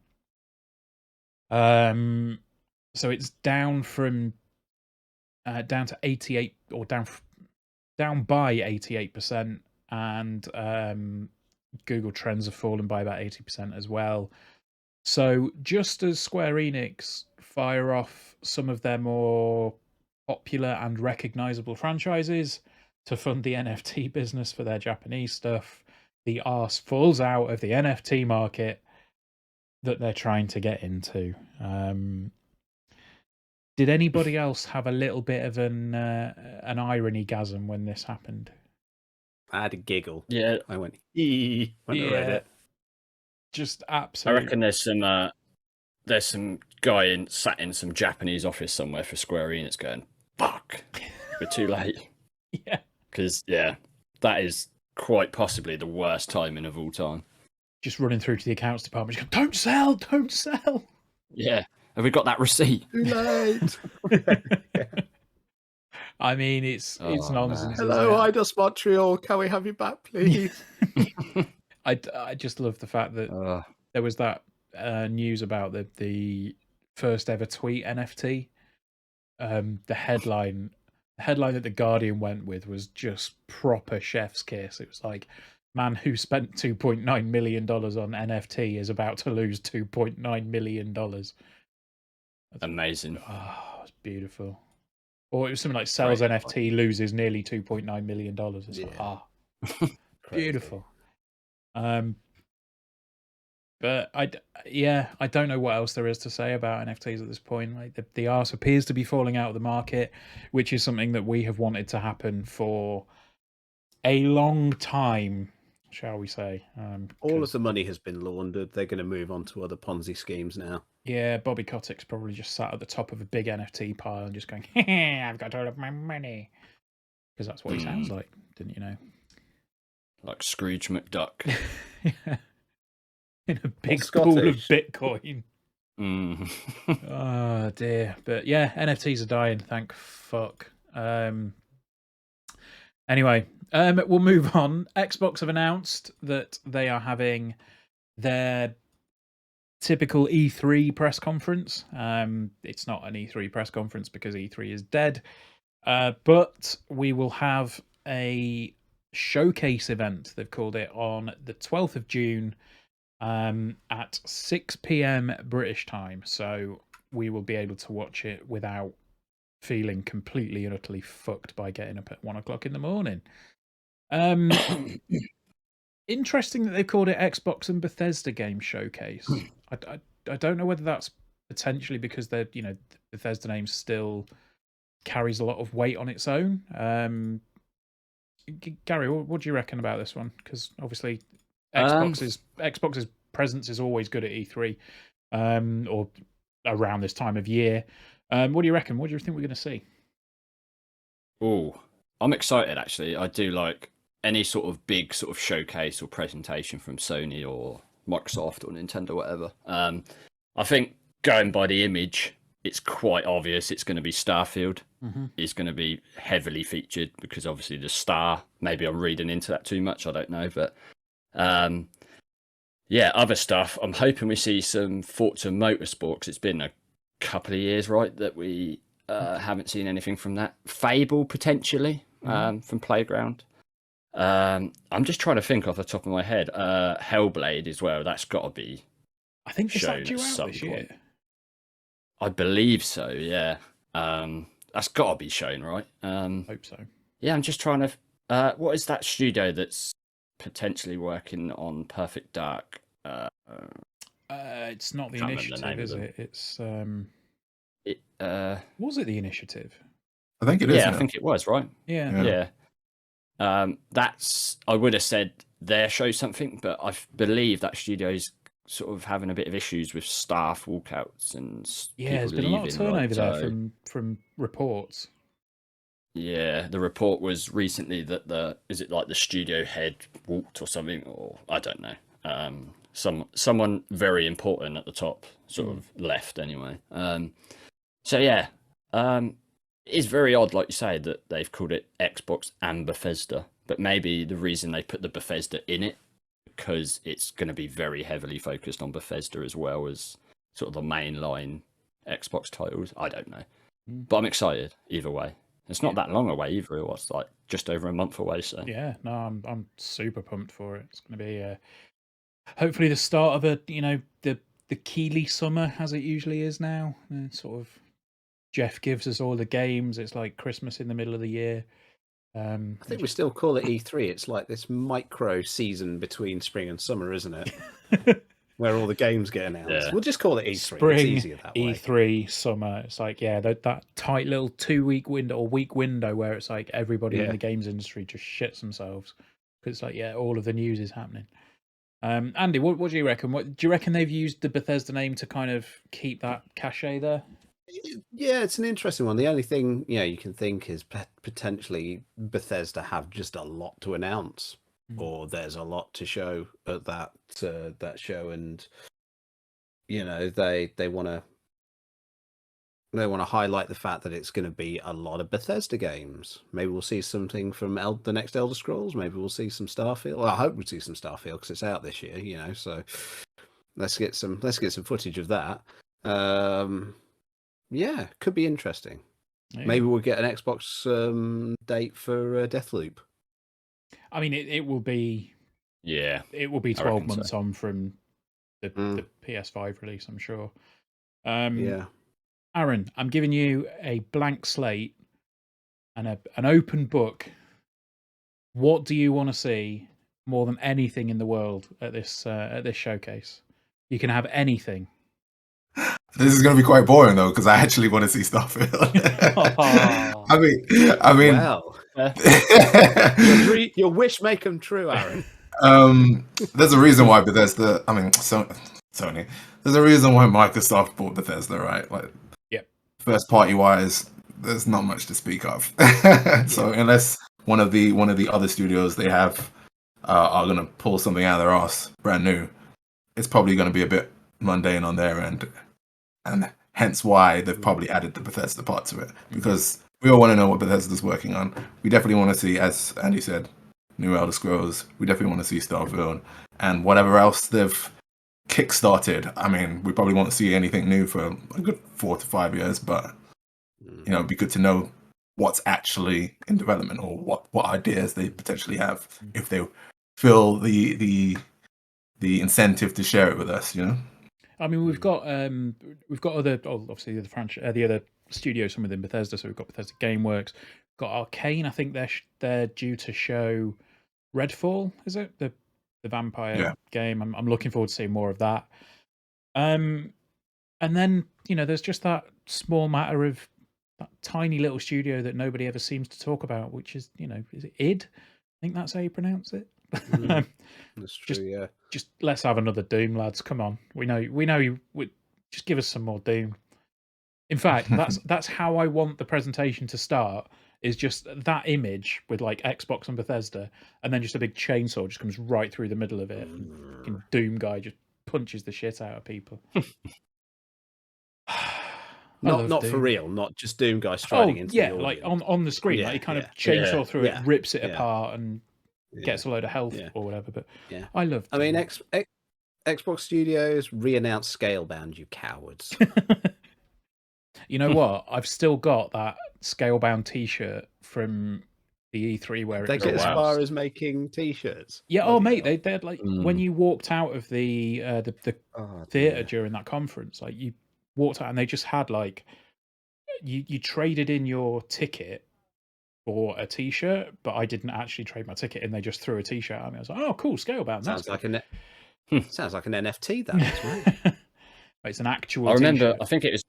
So it's down from down to 88 or down by 88%, and Google Trends have fallen by about 80% as well. So just as Square Enix fire off some of their more popular and recognizable franchises to fund the NFT business for their Japanese stuff, the arse falls out of the NFT market that they're trying to get into. Did anybody else have a little bit of an irony-gasm when this happened? I had a giggle. Yeah, I went when I read it. Just I absolutely. reckon there's some guy sat in some Japanese office somewhere for Square Enix going, "Fuck, we're too late." Yeah, because that is quite possibly the worst timing of all time. Just running through to the accounts department, just going, don't sell. Yeah, have we got that receipt? Too late. I mean, it's nonsense. Hello, Eidos Montreal. Can we have you back, please? I just love the fact that there was that news about the first ever tweet NFT. The headline that the Guardian went with was just proper chef's kiss. It was like, man who spent $2.9 million on NFT is about to lose $2.9 million. That's amazing. Oh, it's beautiful. Or it was something like sells NFT, loses nearly $2.9 million. It's like, beautiful. But I don't know what else there is to say about NFTs at this point. Like the arse appears to be falling out of the market, which is something that we have wanted to happen for a long time, shall we say. All of the money has been laundered. They're going to move on to other Ponzi schemes now. Yeah, Bobby Kotick's probably just sat at the top of a big NFT pile and just going, I've got all of my money. Because that's what he sounds like, didn't you know? Like Scrooge McDuck. Yeah. In a big pool of Bitcoin. Oh dear. But yeah, NFTs are dying, thank fuck. Anyway, we'll move on. Xbox have announced that they are having their typical E3 press conference. It's not an E3 press conference because E3 is dead. But we will have a showcase event, they've called it, on the 12th of June at 6 p.m. British time. So we will be able to watch it without feeling completely and utterly fucked by getting up at 1 o'clock in the morning. Interesting that they've called it Xbox and Bethesda Game Showcase. I don't know whether that's potentially because they're, the Bethesda name still carries a lot of weight on its own. Gary, what do you reckon about this one? Because obviously Xbox's presence is always good at E3, or around this time of year. What do you reckon? What do you think we're going to see? Oh, I'm excited actually. I do like any sort of big sort of showcase or presentation from Sony or Microsoft or Nintendo, whatever. I think going by the image, it's quite obvious it's going to be Starfield. It's going to be heavily featured because obviously the star. Maybe I'm reading into that too much. I don't know, but other stuff. I'm hoping we see some Forza Motorsport because it's been a couple of years, right, that we haven't seen anything from that. Fable potentially from Playground. I'm just trying to think off the top of my head. Hellblade as well. That's got to be. I think it's shown due at out some this point. year. I believe so. Yeah. That's got to be shown, right? Hope so. Yeah, I'm just trying to. What is that studio that's potentially working on Perfect Dark? It's not the Can't remember the initiative, name of is them. it? It's Was it the Initiative? I think it is. Yeah, I think it was, right? Yeah. That's, I would have said their show something, but I believe that studio's sort of having a bit of issues with staff walkouts and Yeah, there's been leaving, a lot of turnover there so, from reports. yeah, the report was recently that the studio head walked or something, or I don't know. Someone very important at the top sort of left anyway. So yeah, it's very odd, like you say, that they've called it Xbox and Bethesda, but maybe the reason they put the Bethesda in it because it's going to be very heavily focused on Bethesda as well as sort of the mainline Xbox titles. I don't know, but I'm excited either way. It's not that long away either. It was like just over a month away. So yeah, no, I'm super pumped for it. It's going to be hopefully the start of the Keeley summer as it usually is now. Sort of Jeff gives us all the games. It's like Christmas in the middle of the year. I think we still call it E3. It's like this micro season between spring and summer, isn't it? Where all the games get announced. Yeah. We'll just call it E3. Spring, it's easier that way. E3, summer. It's like, yeah, that tight little 2-week window or week window where it's like everybody in the games industry just shits themselves. Because it's like, yeah, all of the news is happening. Andy, what do you reckon? Do you reckon they've used the Bethesda name to kind of keep that cachet there? Yeah, it's an interesting one. The only thing you can think is potentially Bethesda have just a lot to announce, or there's a lot to show at that show, and they want to highlight the fact that it's going to be a lot of Bethesda games. Maybe we'll see something from the next Elder Scrolls. Maybe we'll see some Starfield. Well, I hope we'll see some Starfield because it's out this year. So let's get some footage of that. Yeah, could be interesting. Yeah. Maybe we'll get an Xbox date for Deathloop. I mean, it will be. Yeah, it will be 12 months on from the PS5 release, I'm sure. Yeah, Aaron, I'm giving you a blank slate and an open book. What do you want to see more than anything in the world at this showcase? You can have anything. This is going to be quite boring though, because I actually want to see Starfield. I mean, well, your wish may come true, Aaron. There's a reason why Bethesda. I mean, Sony. There's a reason why Microsoft bought Bethesda, right? Like, first party wise, there's not much to speak of. So unless one of the other studios they have are going to pull something out of their ass brand new, it's probably going to be a bit mundane on their end. And hence why they've probably added the Bethesda part to it, because we all want to know what Bethesda's working on. We definitely want to see, as Andy said, new Elder Scrolls. We definitely want to see Starfield and whatever else they've kickstarted. I mean, we probably won't see anything new for a good 4 to 5 years, but it'd be good to know what's actually in development or what ideas they potentially have if they feel the incentive to share it with us. I mean, we've got other, obviously the other studios from within Bethesda. So we've got Bethesda GameWorks, got Arcane. I think they're due to show Redfall. Is it the vampire game? I'm looking forward to seeing more of that. And then there's just that small matter of that tiny little studio that nobody ever seems to talk about, which is is it id? I think that's how you pronounce it. That's true. Just let's have another Doom, lads. Come on, we know you. Just give us some more Doom. In fact, that's how I want the presentation to start. Is just that image with like Xbox and Bethesda, and then just a big chainsaw just comes right through the middle of it, and Doom guy just punches the shit out of people. Not for real, not just Doom guy striding into the audience. Like on the screen, like he kind of chainsaw through it, rips it apart, and gets a load of health or whatever. But I love Doom. I mean, Xbox Studios re-announced Scalebound, you cowards. You know what? I've still got that Scalebound T-shirt from the E3 where they get as far as making T-shirts. Yeah. Mate, they're like when you walked out of the theater during that conference, like you walked out and they just had like you traded in your ticket for a T-shirt, but I didn't actually trade my ticket, and they just threw a T-shirt at me. I was like, "Oh, cool, Scalebound." Sounds like an NFT. That is, right? It's an actual. I remember. T-shirt. I think it was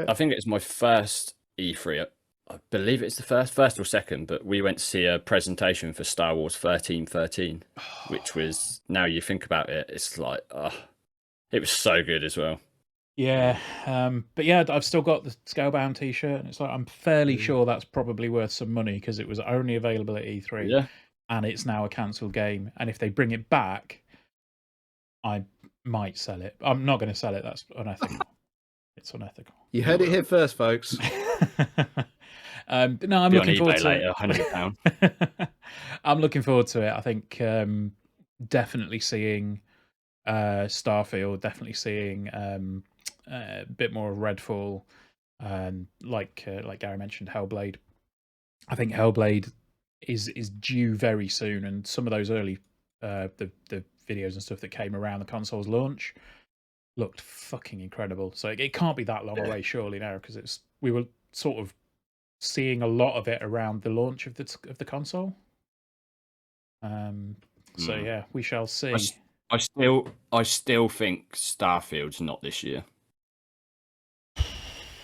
I think it's my first E3. I believe it's the first or second, but we went to see a presentation for Star Wars 1313, which was, now you think about it, it's like, it was so good as well. Yeah, but yeah, I've still got the Scalebound T-shirt, and it's like I'm fairly sure that's probably worth some money because it was only available at E3, Yeah. and it's now a cancelled game. And if they bring it back, I might sell it. I'm not going to sell it. That's unethical. It's unethical. You heard it here first, folks. But no, I'm Be on looking forward eBay to later, it. £100. I'm looking forward to it. I think definitely seeing Starfield, definitely seeing a bit more of Redfall, and like Gary mentioned, Hellblade. I think Hellblade is due very soon, and some of those early the videos and stuff that came around the console's launch looked fucking incredible. So it can't be that long away, surely now, because we were sort of seeing a lot of it around the launch of the console. So yeah, we shall see. I still think Starfield's not this year.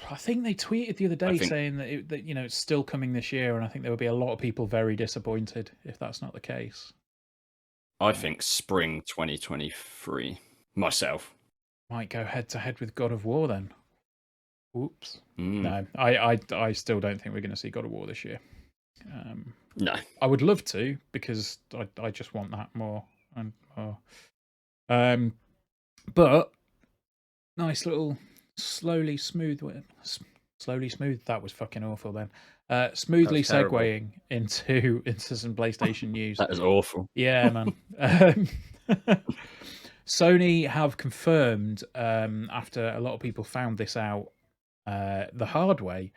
I think they tweeted the other day saying that it's still coming this year, and I think there would be a lot of people very disappointed if that's not the case. I think spring 2023. Myself. Might go head to head with God of War then. Oops. No, I still don't think we're going to see God of War this year. No, I would love to, because I just want that more and more. But nice little slowly smooth. That was fucking awful. Then smoothly segueing into some PlayStation news. That was awful. Yeah, man. Sony have confirmed, after a lot of people found this out the hard way,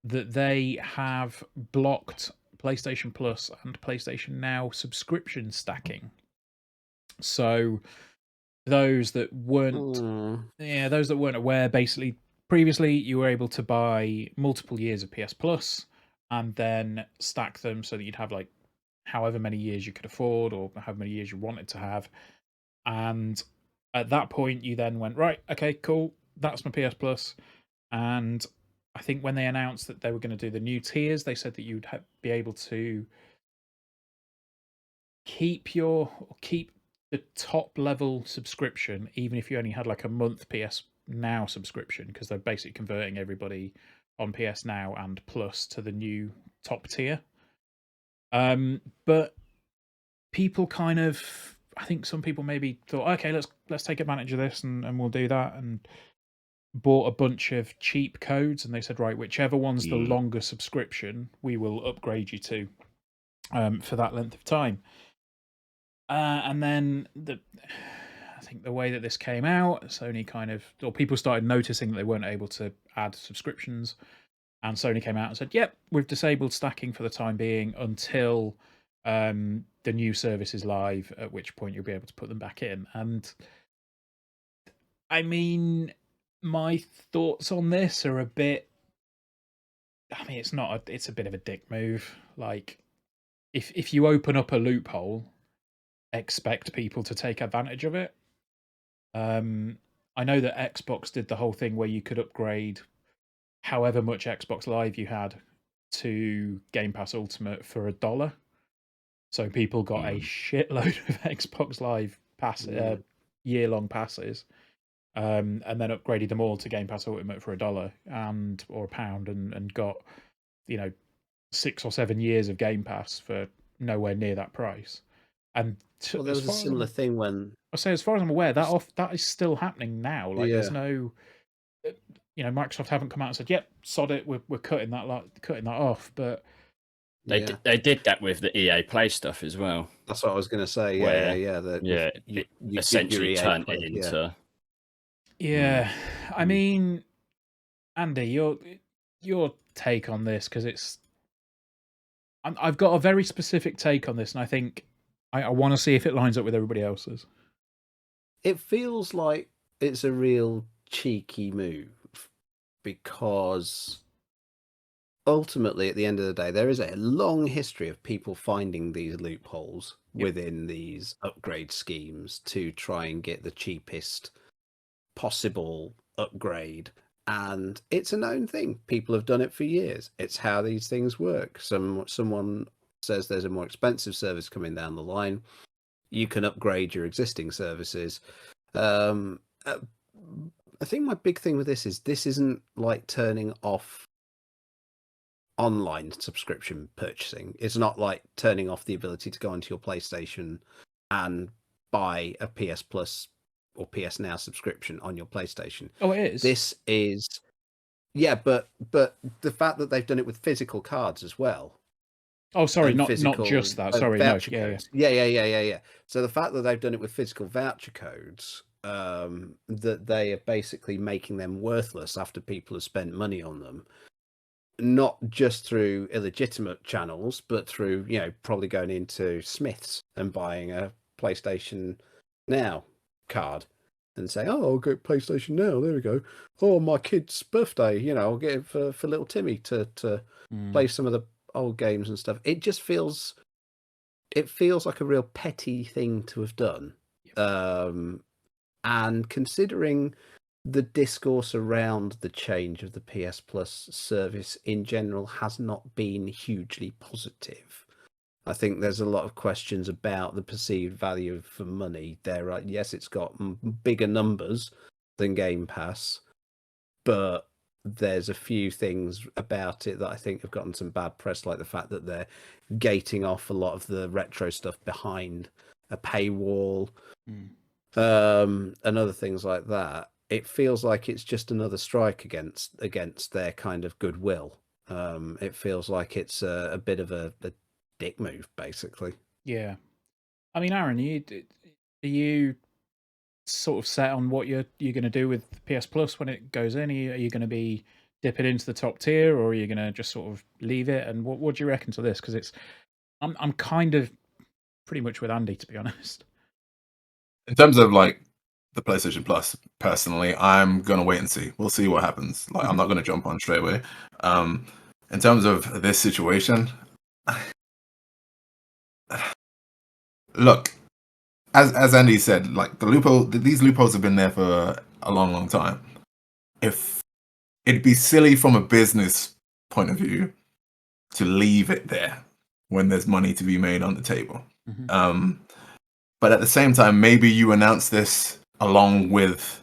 that they have blocked PlayStation Plus and PlayStation Now subscription stacking. So those that weren't aware, basically previously you were able to buy multiple years of PS Plus and then stack them so that you'd have like however many years you could afford or however many years you wanted to have. And at that point you then went, right, okay, cool, that's my PS Plus. And I think when they announced that they were going to do the new tiers, they said that you'd be able to keep the top level subscription, even if you only had like a month PS Now subscription, because they're basically converting everybody on PS Now and Plus to the new top tier. But people kind of, I think some people maybe thought, okay, let's take advantage of this and we'll do that, and bought a bunch of cheap codes, and they said, right, whichever one's the longer subscription, we will upgrade you to for that length of time. And then I think the way that this came out, Sony people started noticing that they weren't able to add subscriptions, and Sony came out and said, yep, we've disabled stacking for the time being until the new service is live, at which point you'll be able to put them back in. And I mean, my thoughts on this are it's a bit of a dick move. Like, if you open up a loophole, expect people to take advantage of it. I know that Xbox did the whole thing where you could upgrade however much Xbox Live you had to Game Pass Ultimate for $1. So people got a shitload of Xbox Live year-long passes. And then upgraded them all to Game Pass Ultimate for $1 or £1 and got 6 or 7 years of Game Pass for nowhere near that price. And there was a similar thing when I say, as far as I'm aware, that is still happening now. Like, there's no, Microsoft haven't come out and said, "Yep, sod it, we're cutting that off." But they did that with the EA Play stuff as well. That's what I was going to say. It essentially turned it into. Yeah, I mean, Andy, your take on this, because I've got a very specific take on this, and I think I want to see if it lines up with everybody else's. It feels like it's a real cheeky move, because ultimately, at the end of the day, there is a long history of people finding these loopholes within these upgrade schemes to try and get the cheapest possible upgrade And it's a known thing. People have done it for years. It's how these things work. Someone says there's a more expensive service coming down the line. You can upgrade your existing services. I think my big thing with this isn't like turning off online subscription purchasing. It's not like turning off the ability to go onto your PlayStation and buy a PS Plus or PS Now subscription on your PlayStation. Oh, it is. This is, yeah, but the fact that they've done it with physical cards as well. Oh, sorry, not physical, just that. Sorry, no, voucher codes. Yeah. So the fact that they've done it with physical voucher codes, that they are basically making them worthless after people have spent money on them, not just through illegitimate channels, but through, probably going into Smiths and buying a PlayStation Now card and saying, "Oh, I'll get PlayStation Now. There we go. Oh, my kid's birthday. I'll get it for little Timmy to play some of the old games and stuff." It just feels like a real petty thing to have done. And considering the discourse around the change of the PS Plus service in general has not been hugely positive. I think there's a lot of questions about the perceived value for money. Yes, it's got bigger numbers than Game Pass, but there's a few things about it that I think have gotten some bad press, like the fact that they're gating off a lot of the retro stuff behind a paywall, and other things like that. It feels like it's just another strike against their kind of goodwill. It feels like it's a bit of a dick move, basically. Yeah. I mean, Aaron, are you sort of set on what you're going to do with PS Plus when it goes in? Are you going to be dipping into the top tier, or are you going to just sort of leave it? And what do you reckon to this? Because I'm kind of pretty much with Andy, to be honest. In terms of like the PlayStation Plus, personally, I'm gonna wait and see. We'll see what happens. Like, I'm not gonna jump on straight away. In terms of this situation, look, as Andy said, like these loopholes have been there for a long, long time. If it'd be silly from a business point of view to leave it there when there's money to be made on the table. But at the same time, maybe you announce this along with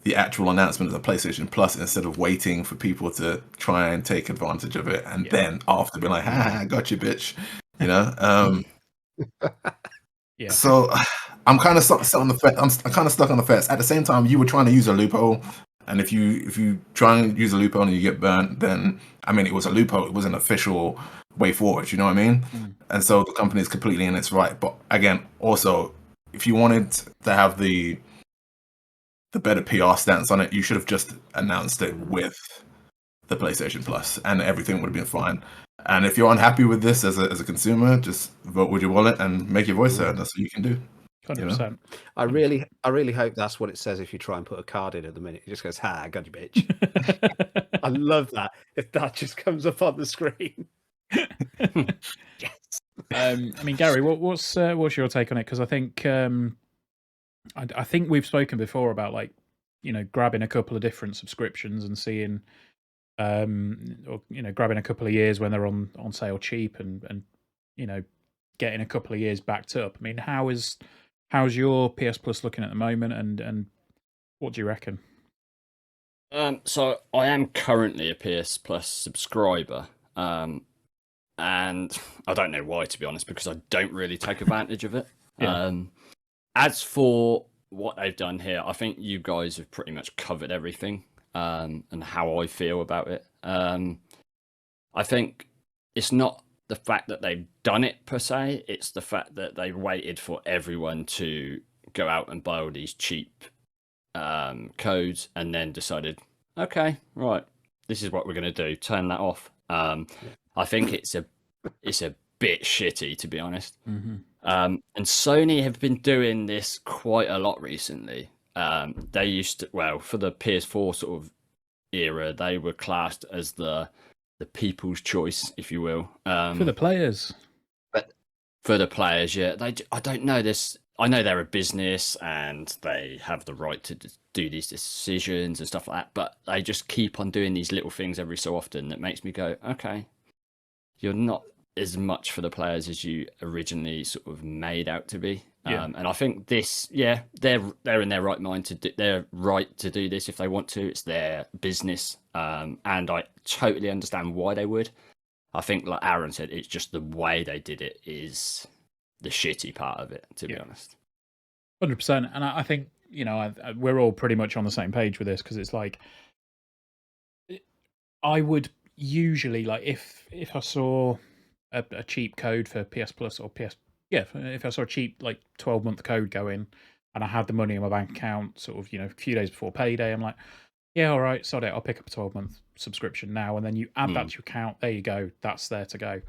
the actual announcement of the PlayStation Plus instead of waiting for people to try and take advantage of it and then after be like, "Ha, got you, bitch," Yeah. So I'm kind of stuck on the fence. I'm kind of stuck on the fence. At the same time, you were trying to use a loophole, and if you try and use a loophole and you get burnt, then I mean, it was a loophole. It was an official way forward. You know what I mean? And so the company is completely in its right. But again, also, if you wanted to have the better PR stance on it, you should have just announced it with the PlayStation Plus, and everything would have been fine. And if you're unhappy with this as a consumer, just vote with your wallet and make your voice heard. That's what you can do. 100%. I really hope that's what it says if you try and put a card in at the minute. It just goes, "Ha, I got you, bitch." I love that. If that just comes up on the screen. Yes. I mean, Gary, what's your take on it? Because I think I think we've spoken before about, like, grabbing a couple of different subscriptions and seeing, or grabbing a couple of years when they're on sale cheap, and getting a couple of years backed up. I mean, how's your PS Plus looking at the moment, and what do you reckon? So I am currently a PS Plus subscriber, and I don't know why, to be honest, because I don't really take advantage of it. As for what they've done here, I think you guys have pretty much covered everything, and how I feel about it. I think it's not the fact that they've done it per se, it's the fact that they waited for everyone to go out and buy all these cheap codes and then decided, okay, right, this is what we're going to do, turn that off. I think it's a bit shitty, to be honest. And Sony have been doing this quite a lot recently. They used to, well, for the PS4 sort of era, they were classed as the people's choice, if you will. For the players. But for the players, yeah. I don't know this. I know they're a business and they have the right to do these decisions and stuff like that, but they just keep on doing these little things every so often that makes me go, okay, you're not as much for the players as you originally sort of made out to be. Yeah. And I think this, they're in their right mind to do, they're right to do this if they want to. It's their business, and I totally understand why they would. I think, like Aaron said, it's just the way they did it is the shitty part of it, to be honest. 100%. And I think, we're all pretty much on the same page with this, because it's like, I would usually, like, if I saw a cheap code for PS Plus or if I saw a cheap, like, 12-month code go in and I had the money in my bank account sort of, a few days before payday, I'm like, yeah, all right, sod it, I'll pick up a 12-month subscription now. And then you add that to your account. There you go. That's there to go.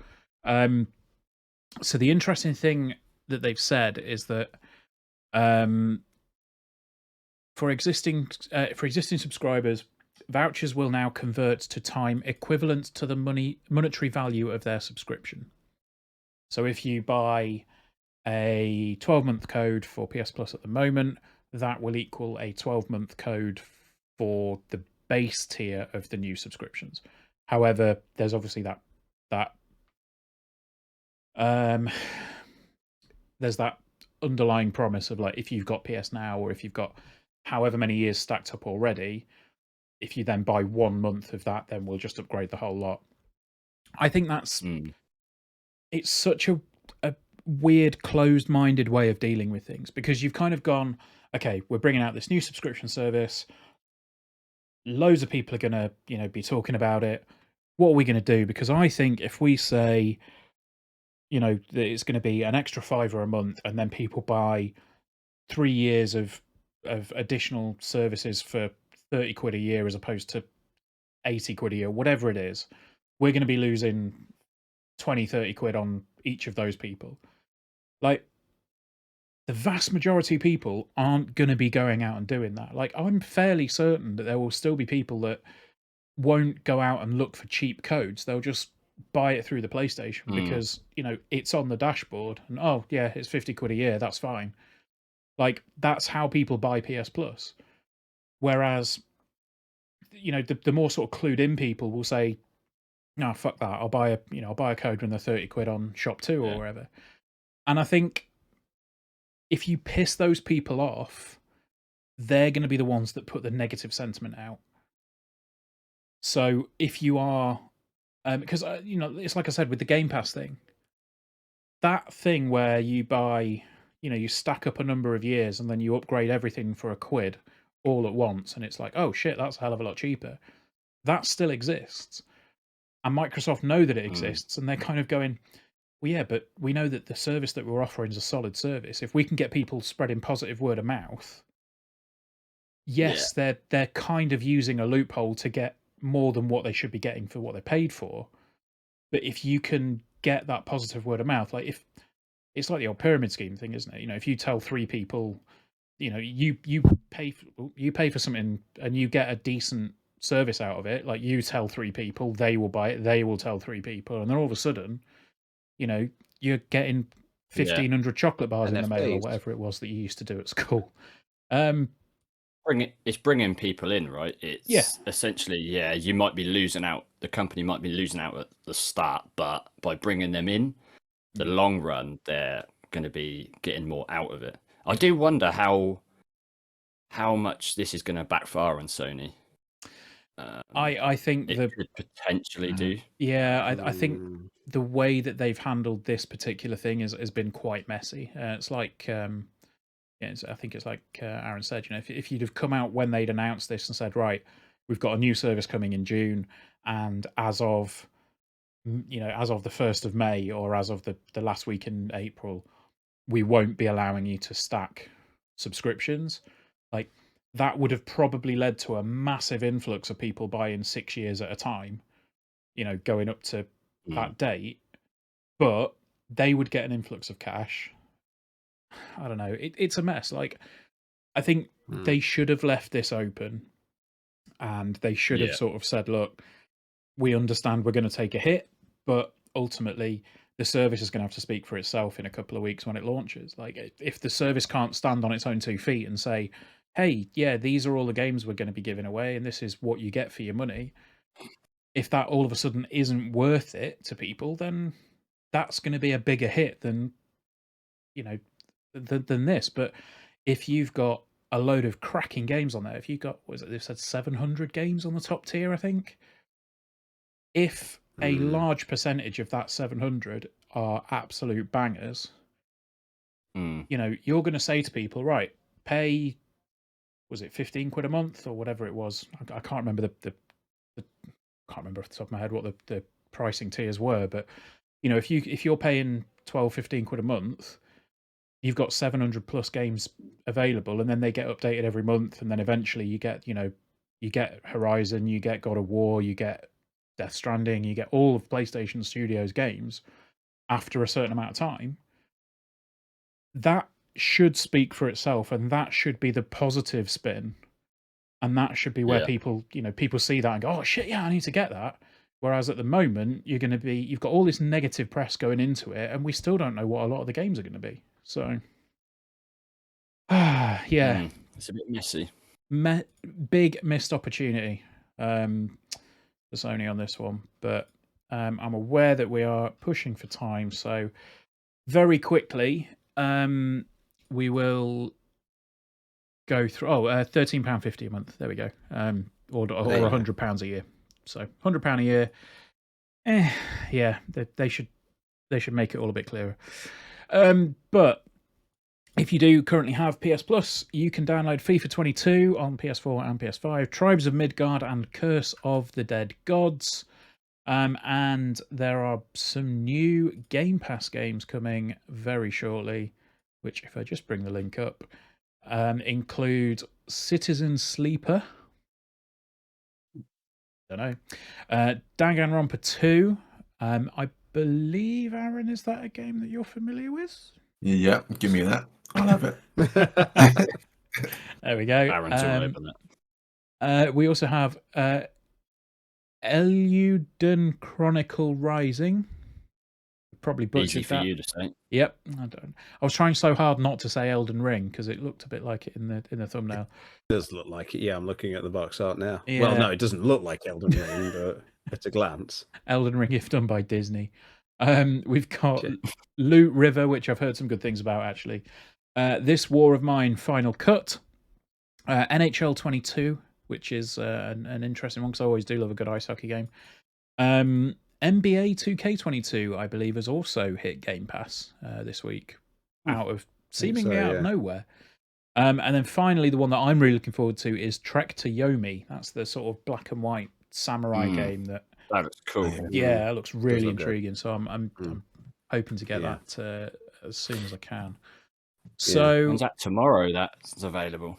So the interesting thing that they've said is that for existing subscribers, vouchers will now convert to time equivalent to the monetary value of their subscription. So if you buy a 12-month code for PS Plus at the moment, that will equal a 12-month code for the base tier of the new subscriptions. However, there's obviously there's that underlying promise of, like, if you've got PS Now or if you've got however many years stacked up already, if you then buy 1 month of that, then we'll just upgrade the whole lot. I think that's it's such a weird, closed-minded way of dealing with things, because you've kind of gone, okay, we're bringing out this new subscription service. Loads of people are going to, be talking about it. What are we going to do? Because I think if we say, that it's going to be an extra £5 a month, and then people buy 3 years of additional services for 30 quid a year as opposed to 80 quid a year, whatever it is, we're going to be losing 20, 30 quid on each of those people. Like, the vast majority of people aren't going to be going out and doing that. Like, I'm fairly certain that there will still be people that won't go out and look for cheap codes. They'll just buy it through the PlayStation because, it's on the dashboard and, oh, yeah, it's 50 quid a year. That's fine. Like, that's how people buy PS Plus. Whereas, the more sort of clued in people will say, no, fuck that. I'll buy a code when they're 30 quid on Shop 2 or wherever. And I think if you piss those people off, they're going to be the ones that put the negative sentiment out. So if you are, because, it's like I said with the Game Pass thing, that thing where you buy, you stack up a number of years and then you upgrade everything for £1 all at once, and it's like, oh shit, that's a hell of a lot cheaper. That still exists. And Microsoft know that it exists, and they're kind of going, well, yeah, but we know that the service that we're offering is a solid service. If we can get people spreading positive word of mouth, yes, they're kind of using a loophole to get more than what they should be getting for what they paid for. But if you can get that positive word of mouth, like, if it's like the old pyramid scheme thing, isn't it? If you tell 3 people, you pay for something and you get a decent service out of it, like, you tell 3 people, they will buy it, they will tell 3 people, and then all of a sudden, you're getting 1,500 chocolate bars in the mail or whatever it was that you used to do at school. It's bringing people in, right? It's essentially, you might be losing out. The company might be losing out at the start, but by bringing them in, the long run, they're going to be getting more out of it. I do wonder how much this is going to backfire on Sony. I think it could potentially do. Yeah, I think the way that they've handled this particular thing has been quite messy. It's like, I think it's like Aaron said, if you'd have come out when they'd announced this and said, right, we've got a new service coming in June, and as of the 1st of May or as of the last week in April, we won't be allowing you to stack subscriptions, like, that would have probably led to a massive influx of people buying 6 years at a time, going up to that date. But they would get an influx of cash. I don't know. It's a mess. Like, I think they should have left this open, and they should have sort of said, look, we understand we're going to take a hit, but ultimately the service is going to have to speak for itself in a couple of weeks when it launches. Like, if the service can't stand on its own 2 feet and say, hey, yeah, these are all the games we're going to be giving away, and this is what you get for your money. If that all of a sudden isn't worth it to people, then that's going to be a bigger hit than, than this. But if you've got a load of cracking games on there, if you've got, they've said 700 games on the top tier, I think. If a large percentage of that 700 are absolute bangers, you're going to say to people, right, pay, was it 15 quid a month or whatever it was? I can't remember can't remember off the top of my head what the pricing tiers were, but if you're paying 12, 15 quid a month, you've got 700 plus games available, and then they get updated every month, and then eventually you get Horizon, you get God of War, you get Death Stranding, you get all of PlayStation Studios games after a certain amount of time. That should speak for itself, and that should be the positive spin, and that should be where people see that and go, oh shit, yeah, I need to get that. Whereas at the moment, you've got all this negative press going into it, and we still don't know what a lot of the games are going to be. So, yeah, it's a bit messy. Big missed opportunity for Sony on this one, but I'm aware that we are pushing for time, so very quickly we will go through. £13.50 a month. There we go. Or £100 a year. So £100 a year. Yeah, they should make it all a bit clearer. But if you do currently have PS Plus, you can download FIFA 22 on PS4 and PS5, Tribes of Midgard and Curse of the Dead Gods. And there are some new Game Pass games coming very shortly, which, if I just bring the link up, include Citizen Sleeper. Don't know. Danganronpa 2. I believe, Aaron, is that a game that you're familiar with? Yeah, give me that. I'll have it. There we go. Aaron's all over that. We also have Eluden Chronicle Rising. Probably butchered Easy for that. you to say. Yep. I was trying so hard not to say Elden Ring because it looked a bit like it in the thumbnail. It does look like it. Yeah, I'm looking at the box art now. Yeah. Well, no, it doesn't look like Elden Ring, but at a glance. Elden Ring, if done by Disney. We've got Loot River, which I've heard some good things about, actually. This War of Mine Final Cut. NHL 22, which is an interesting one because I always do love a good ice hockey game. NBA 2K22, I believe, has also hit Game Pass this week, seemingly out of nowhere. And then finally, the one that I'm really looking forward to is Trek to Yomi. That's the sort of black and white samurai game that looks cool. Yeah, it looks really intriguing. So I'm hoping to get that as soon as I can. So when's that? Tomorrow that's available.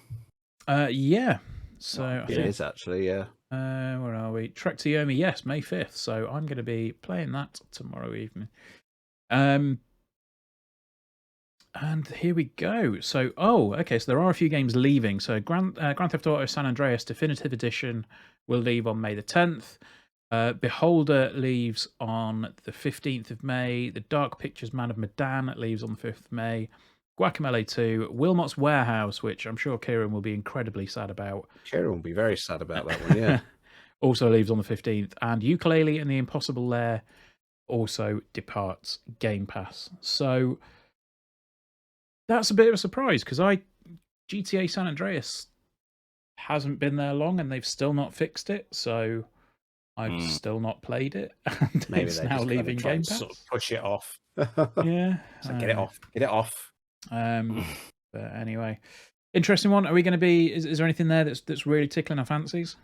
Yeah. So it is actually, yeah. Where are we? Trek to Yomi, yes, May 5th. So I'm going to be playing that tomorrow evening. And here we go. So, okay. So there are a few games leaving. So Grand Theft Auto San Andreas Definitive Edition will leave on May the 10th. Beholder leaves on the 15th of May. The Dark Pictures Man of Medan leaves on the 5th of May. Guacamelee 2, Wilmot's Warehouse, which I'm sure Kieran will be incredibly sad about. Kieran will be very sad about that one, yeah. Also leaves on the 15th. And Yooka-Laylee and the Impossible Lair also departs Game Pass. So that's a bit of a surprise because GTA San Andreas hasn't been there long and they've still not fixed it. So I've still not played it. And Maybe it's they're now just leaving trying Game to Pass. sort of push it off. Yeah. So get it off. Get it off. But anyway, interesting one. Are we going to be? Is there anything there that's really tickling our fancies?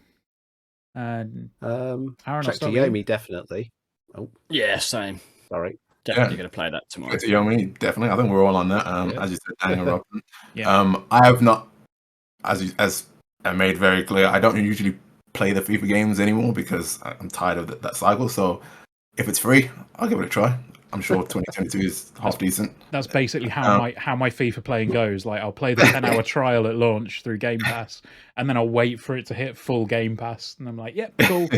Aaron, Trek to Yomi, definitely. Oh, yeah, same. Sorry, definitely going to play that tomorrow. Trek to Yomi, definitely. I think we're all on that. As you said, Danganronpa. Yeah. I have not, as I made very clear, I don't usually play the FIFA games anymore because I'm tired of that cycle. So if it's free, I'll give it a try. I'm sure 2022 is half decent. That's basically how my FIFA playing goes. Like I'll play the 10-hour trial at launch through Game Pass, and then I'll wait for it to hit full Game Pass, and I'm like, "Yep, cool."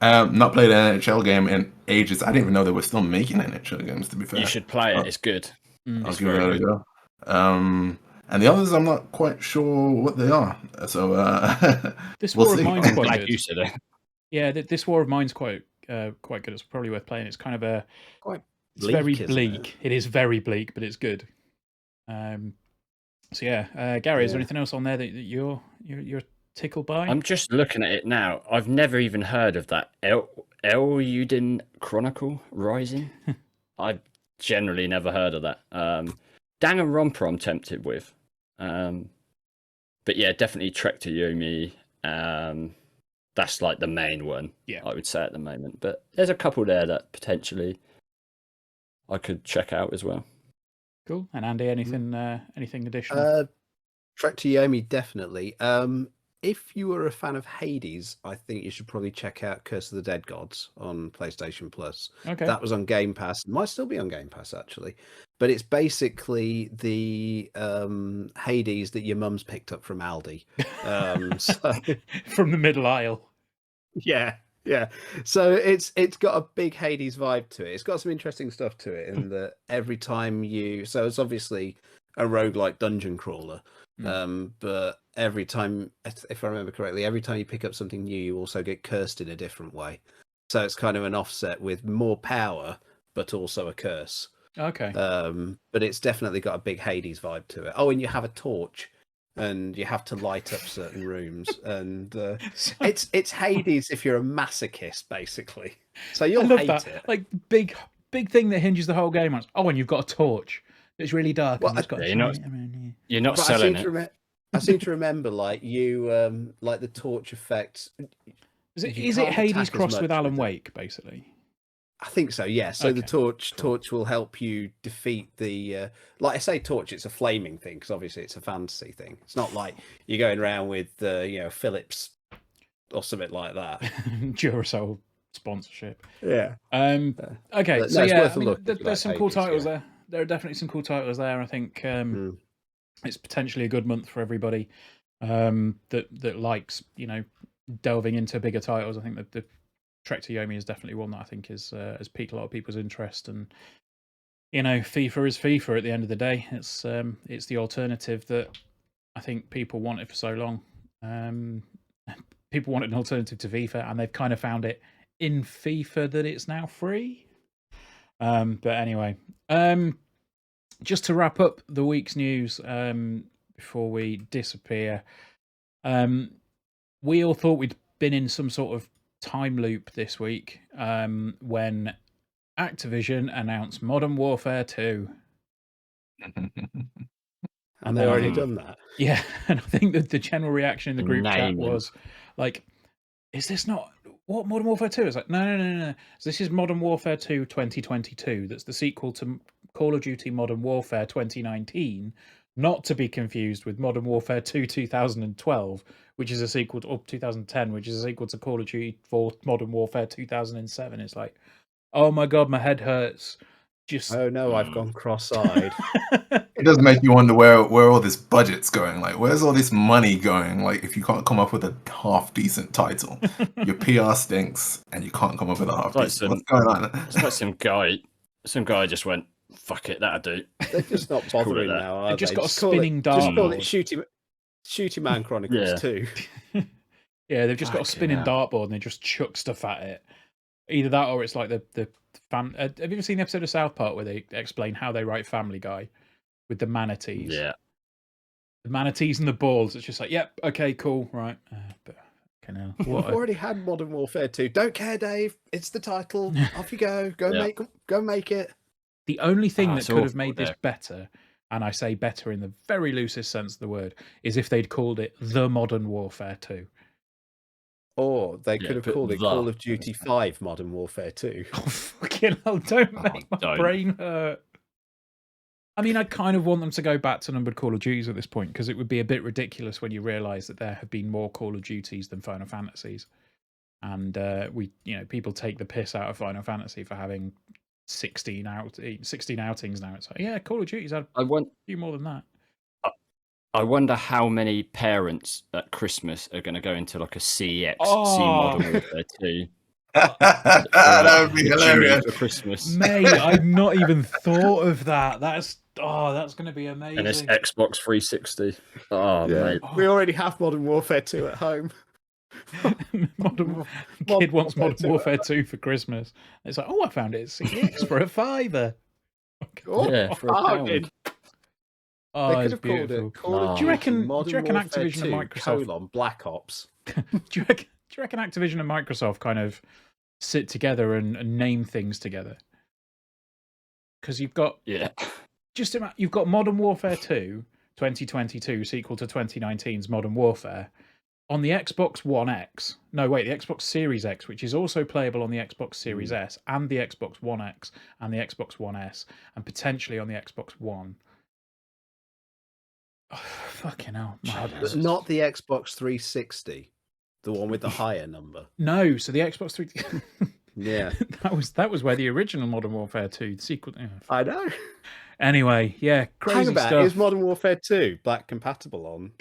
Not played an NHL game in ages. I didn't even know they were still making NHL games, to be fair. You should play it. It's good. Mm. I'll It's give it very a good. go. And the others, I'm not quite sure what they are. So This we'll War of see. Mine's I'm quite glad good. you said it. Yeah, this War of Mine's quite good. It's probably worth playing. It's kind of a Quite it's bleak, very isn't bleak. It is very bleak, but it's good. So yeah, Gary, is there Yeah. anything else on there that you're tickled by? I'm just looking at it now. I've never even heard of that Eljudin Chronicle Rising. I've generally never heard of that. Danganronpa I'm tempted with. But yeah, definitely Trek to Yomi. That's like the main one, Yeah. I would say at the moment. But there's a couple there that potentially I could check out as well. Cool. And Andy, anything additional? Trek to Yomi, definitely. If you were a fan of Hades, I think you should probably check out Curse of the Dead Gods on PlayStation Plus. Okay. That was on Game Pass. It might still be on Game Pass, actually. But it's basically the Hades that your mum's picked up from Aldi. From the middle aisle. Yeah. So it's got a big Hades vibe to it. It's got some interesting stuff to it in that every time so it's obviously a roguelike dungeon crawler. But every time, if I remember correctly, every time you pick up something new, you also get cursed in a different way. So it's kind of an offset with more power, but also a curse. Okay. But it's definitely got a big Hades vibe to it. Oh, and you have a torch, and you have to light up certain rooms, and it's Hades if you're a masochist, basically. So you'll hate that. it. Like big thing that hinges the whole game on. Oh, and you've got a torch. It's really dark. Well, and it's got you're not but selling it. I seem to remember, like you, like the torch effect. Is it you can't Hades attack as crossed with much Alan with it. Wake, basically? I think so. Yeah. So the Okay, torch will help you defeat the. Like I say, torch. It's a flaming thing because obviously it's a fantasy thing. It's not like you're going around with Philips or something like that. Duracell sponsorship. Yeah. Okay. But So no, it's yeah, worth I a mean, look if you there's like some cool Hades, titles yeah. there. There are definitely some cool titles there. I think it's potentially a good month for everybody that likes delving into bigger titles. I think that the Trek to Yomi is definitely one that I think has piqued a lot of people's interest. And FIFA is FIFA at the end of the day. It's the alternative that I think people wanted for so long. People wanted an alternative to FIFA, and they've kind of found it in FIFA that it's now free. But anyway, just to wrap up the week's news before we disappear, we all thought we'd been in some sort of time loop this week when Activision announced Modern Warfare 2. And they already done that. Yeah, and I think that the general reaction in the group chat Naming. was like, is this not what Modern Warfare 2? It's like, no. This is Modern Warfare 2 2022. That's the sequel to Call of Duty Modern Warfare 2019, not to be confused with Modern Warfare 2 2012, which is a sequel to 2010, which is a sequel to Call of Duty 4 Modern Warfare 2007. It's like, oh my god, my head hurts. Just Oh no, I've gone cross-eyed. It does make you wonder where all this budget's going. Like, where's all this money going? Like, if you can't come up with a half decent title, your PR stinks, and you can't come up with a half decent. What's going on? It's like some guy just went, "Fuck it, that'll do." They're just not bothering now, are They've just they? got a spinning Just call dartboard. it Shooty Man Chronicles 2. Yeah, they've just got a Fucking spinning hell. dartboard and they just chuck stuff at it. Either that or it's like the have you ever seen the episode of South Park where they explain how they write Family Guy with the manatees? Yeah. The manatees and the balls. It's just like, yep, okay, cool, right. But We've already had Modern Warfare 2. Don't care, Dave. It's the title. Off you go. Go make it. The only thing that it's could have awful, made this better, and I say better in the very loosest sense of the word, is if they'd called it The Modern Warfare 2. Or they could have put called it the- Call of Duty 5 Modern Warfare 2. Oh, fucking hell, don't make my don't. brain hurt. I mean, I kind of want them to go back to numbered Call of Duties at this point, because it would be a bit ridiculous when you realise that there have been more Call of Duties than Final Fantasies. And people take the piss out of Final Fantasy for having 16 outings now. It's like, yeah, Call of Duty's had a few more than that. I wonder how many parents at Christmas are going to go into like a CEX, Oh. Modern Warfare 2. That would be Jimmy hilarious. for Christmas. Mate, I've not even thought of that. That's going to be And it's amazing. Xbox 360. Oh, mate. We already have Modern Warfare 2 at home. Kid wants Modern Warfare 2 for Christmas. It's like, I found it at CX for £5. Yeah, for £1. They could It's have called beautiful. it Call of Do you Duty reckon Modern Warfare Activision 2, and Microsoft Black Ops? do you reckon Activision and Microsoft kind of sit together and name things together? Because you've got you've got Modern Warfare 2 2022 sequel to 2019's Modern Warfare on the Xbox One X. No, wait, the Xbox Series X, which is also playable on the Xbox Series S and the Xbox One X and the Xbox One S and potentially on the Xbox One. Oh, fucking hell. But not the Xbox 360, the one with the higher number. No, so the Xbox 3... Yeah. that was where the original Modern Warfare 2 sequel... I know. Anyway, yeah, crazy Hang about, stuff. is Modern Warfare 2 back compatible on,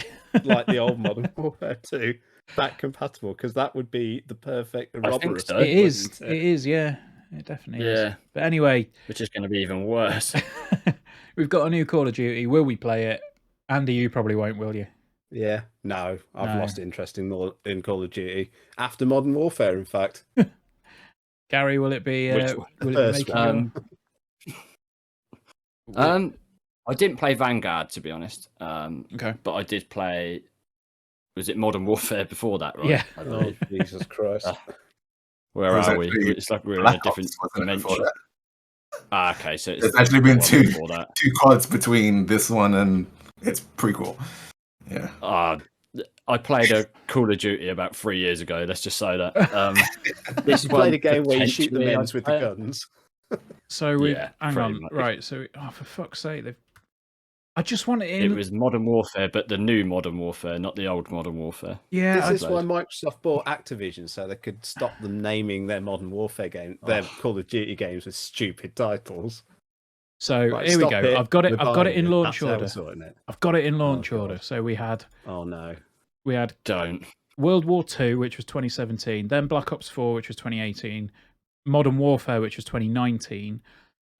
like the old Modern Warfare 2, back compatible? Because that would be the perfect robbery. So. It is, yeah. It definitely is. But anyway... Which is going to be even worse. We've got a new Call of Duty. Will we play it? Andy, you probably won't, will you? Yeah, no. I've lost interest in Call of Duty. After Modern Warfare, in fact. Gary, will it be... I didn't play Vanguard, to be honest. Okay. But I did play... Was it Modern Warfare before that, right? Yeah. Oh, Jesus Christ. Where are we? It's like we're in a different dimension. Okay, so it's actually been two CODs between this one and its prequel. Yeah. I played a Call of Duty about 3 years ago. Let's just say that. This you played a game where you shoot the men's with the guns. So hang on, much. Right? So for fuck's sake, I just want it in. It was Modern Warfare, but the new Modern Warfare, not the old Modern Warfare. Yeah, this is why Microsoft bought Activision, so they could stop them naming their Modern Warfare game, their Call of Duty games with stupid titles. So here we go. I've got it. I've got it in launch order. I've got it in launch order. So we had. Oh no. We had World War II, which was 2017. Then Black Ops 4, which was 2018. Modern Warfare, which was 2019.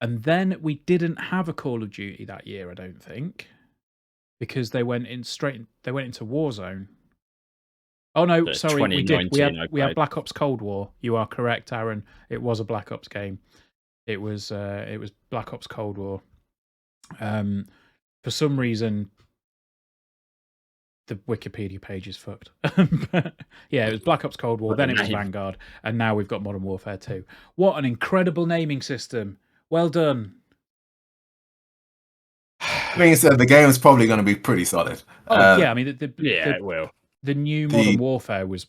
And then we didn't have a Call of Duty that year, I don't think, because they went into Warzone. Oh no, sorry, we did. We had Black Ops Cold War. You are correct, Aaron. It was a Black Ops game. It was Black Ops Cold War. For some reason, the Wikipedia page is fucked. But, yeah, it was Black Ops Cold War. Then it was Vanguard, and now we've got Modern Warfare 2. What an incredible naming system! Well done. Being said, the game is probably going to be pretty solid. Yeah, I mean, it will. The new Modern Warfare was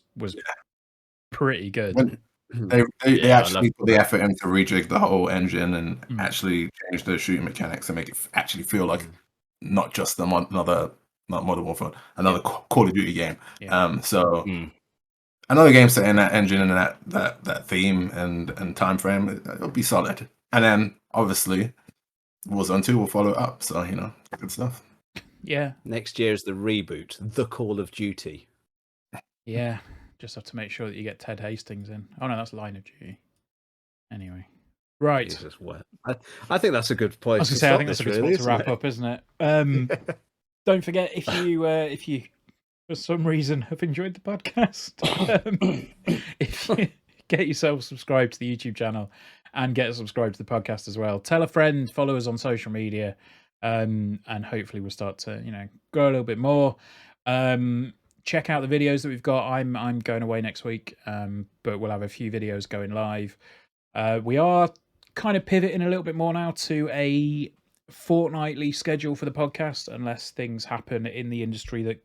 pretty good. They actually put the effort in to rejig the whole engine and actually change the shooting mechanics and make it actually feel like not just another Modern Warfare, another Call of Duty game. Yeah. Another game set in that engine and that theme and time frame, it'll be solid. And then obviously Warzone 2 will follow it up. So good stuff. Yeah. Next year is the reboot, The Call of Duty. Yeah. Just have to make sure that you get Ted Hastings in. Oh no, that's Line of Duty. Anyway, right. Jesus, I think that's a good point. I was going to say, I think that's a good spot to wrap up, isn't it? Don't forget, if you for some reason have enjoyed the podcast, if you get yourself subscribed to the YouTube channel and get subscribed to the podcast as well. Tell a friend, follow us on social media, and hopefully we'll start to grow a little bit more. Check out the videos that we've got. I'm going away next week, but we'll have a few videos going live. We are kind of pivoting a little bit more now to a fortnightly schedule for the podcast, unless things happen in the industry that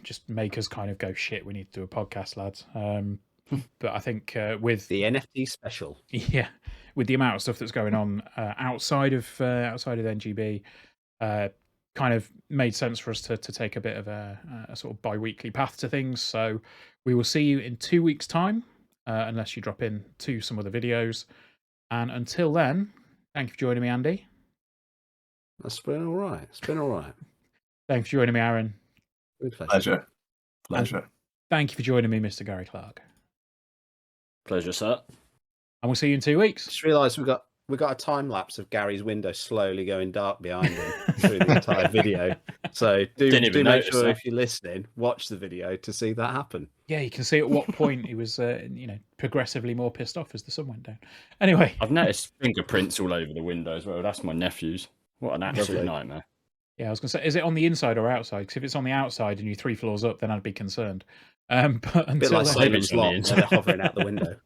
just make us kind of go, shit, we need to do a podcast, lads. But I think with the NFT special, with the amount of stuff that's going on outside of NGB, kind of made sense for us to take a bit of a sort of bi-weekly path to things. So we will see you in 2 weeks' time, unless you drop in to some other videos. And until then, thank you for joining me, Andy. That's been all right. It's been all right. Thanks for joining me, Aaron. Pleasure. And thank you for joining me, Mr. Gary Clark. Pleasure, sir. And we'll see you in 2 weeks. Just realised we got a time lapse of Gary's window slowly going dark behind him through the entire video. So do make notice sure that. if you're listening, watch the video to see that happen. Yeah, you can see at what point he was, progressively more pissed off as the sun went down. Anyway, I've noticed fingerprints all over the window as well. That's my nephew's. What an absolute nightmare. Yeah, I was going to say, is it on the inside or outside? Because if it's on the outside and you're 3 floors up, then I'd be concerned. But A bit until like then... Salem's Lot, where they're hovering out the window.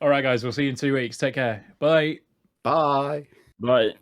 All right, guys, we'll see you in 2 weeks. Take care. Bye. Bye. Right.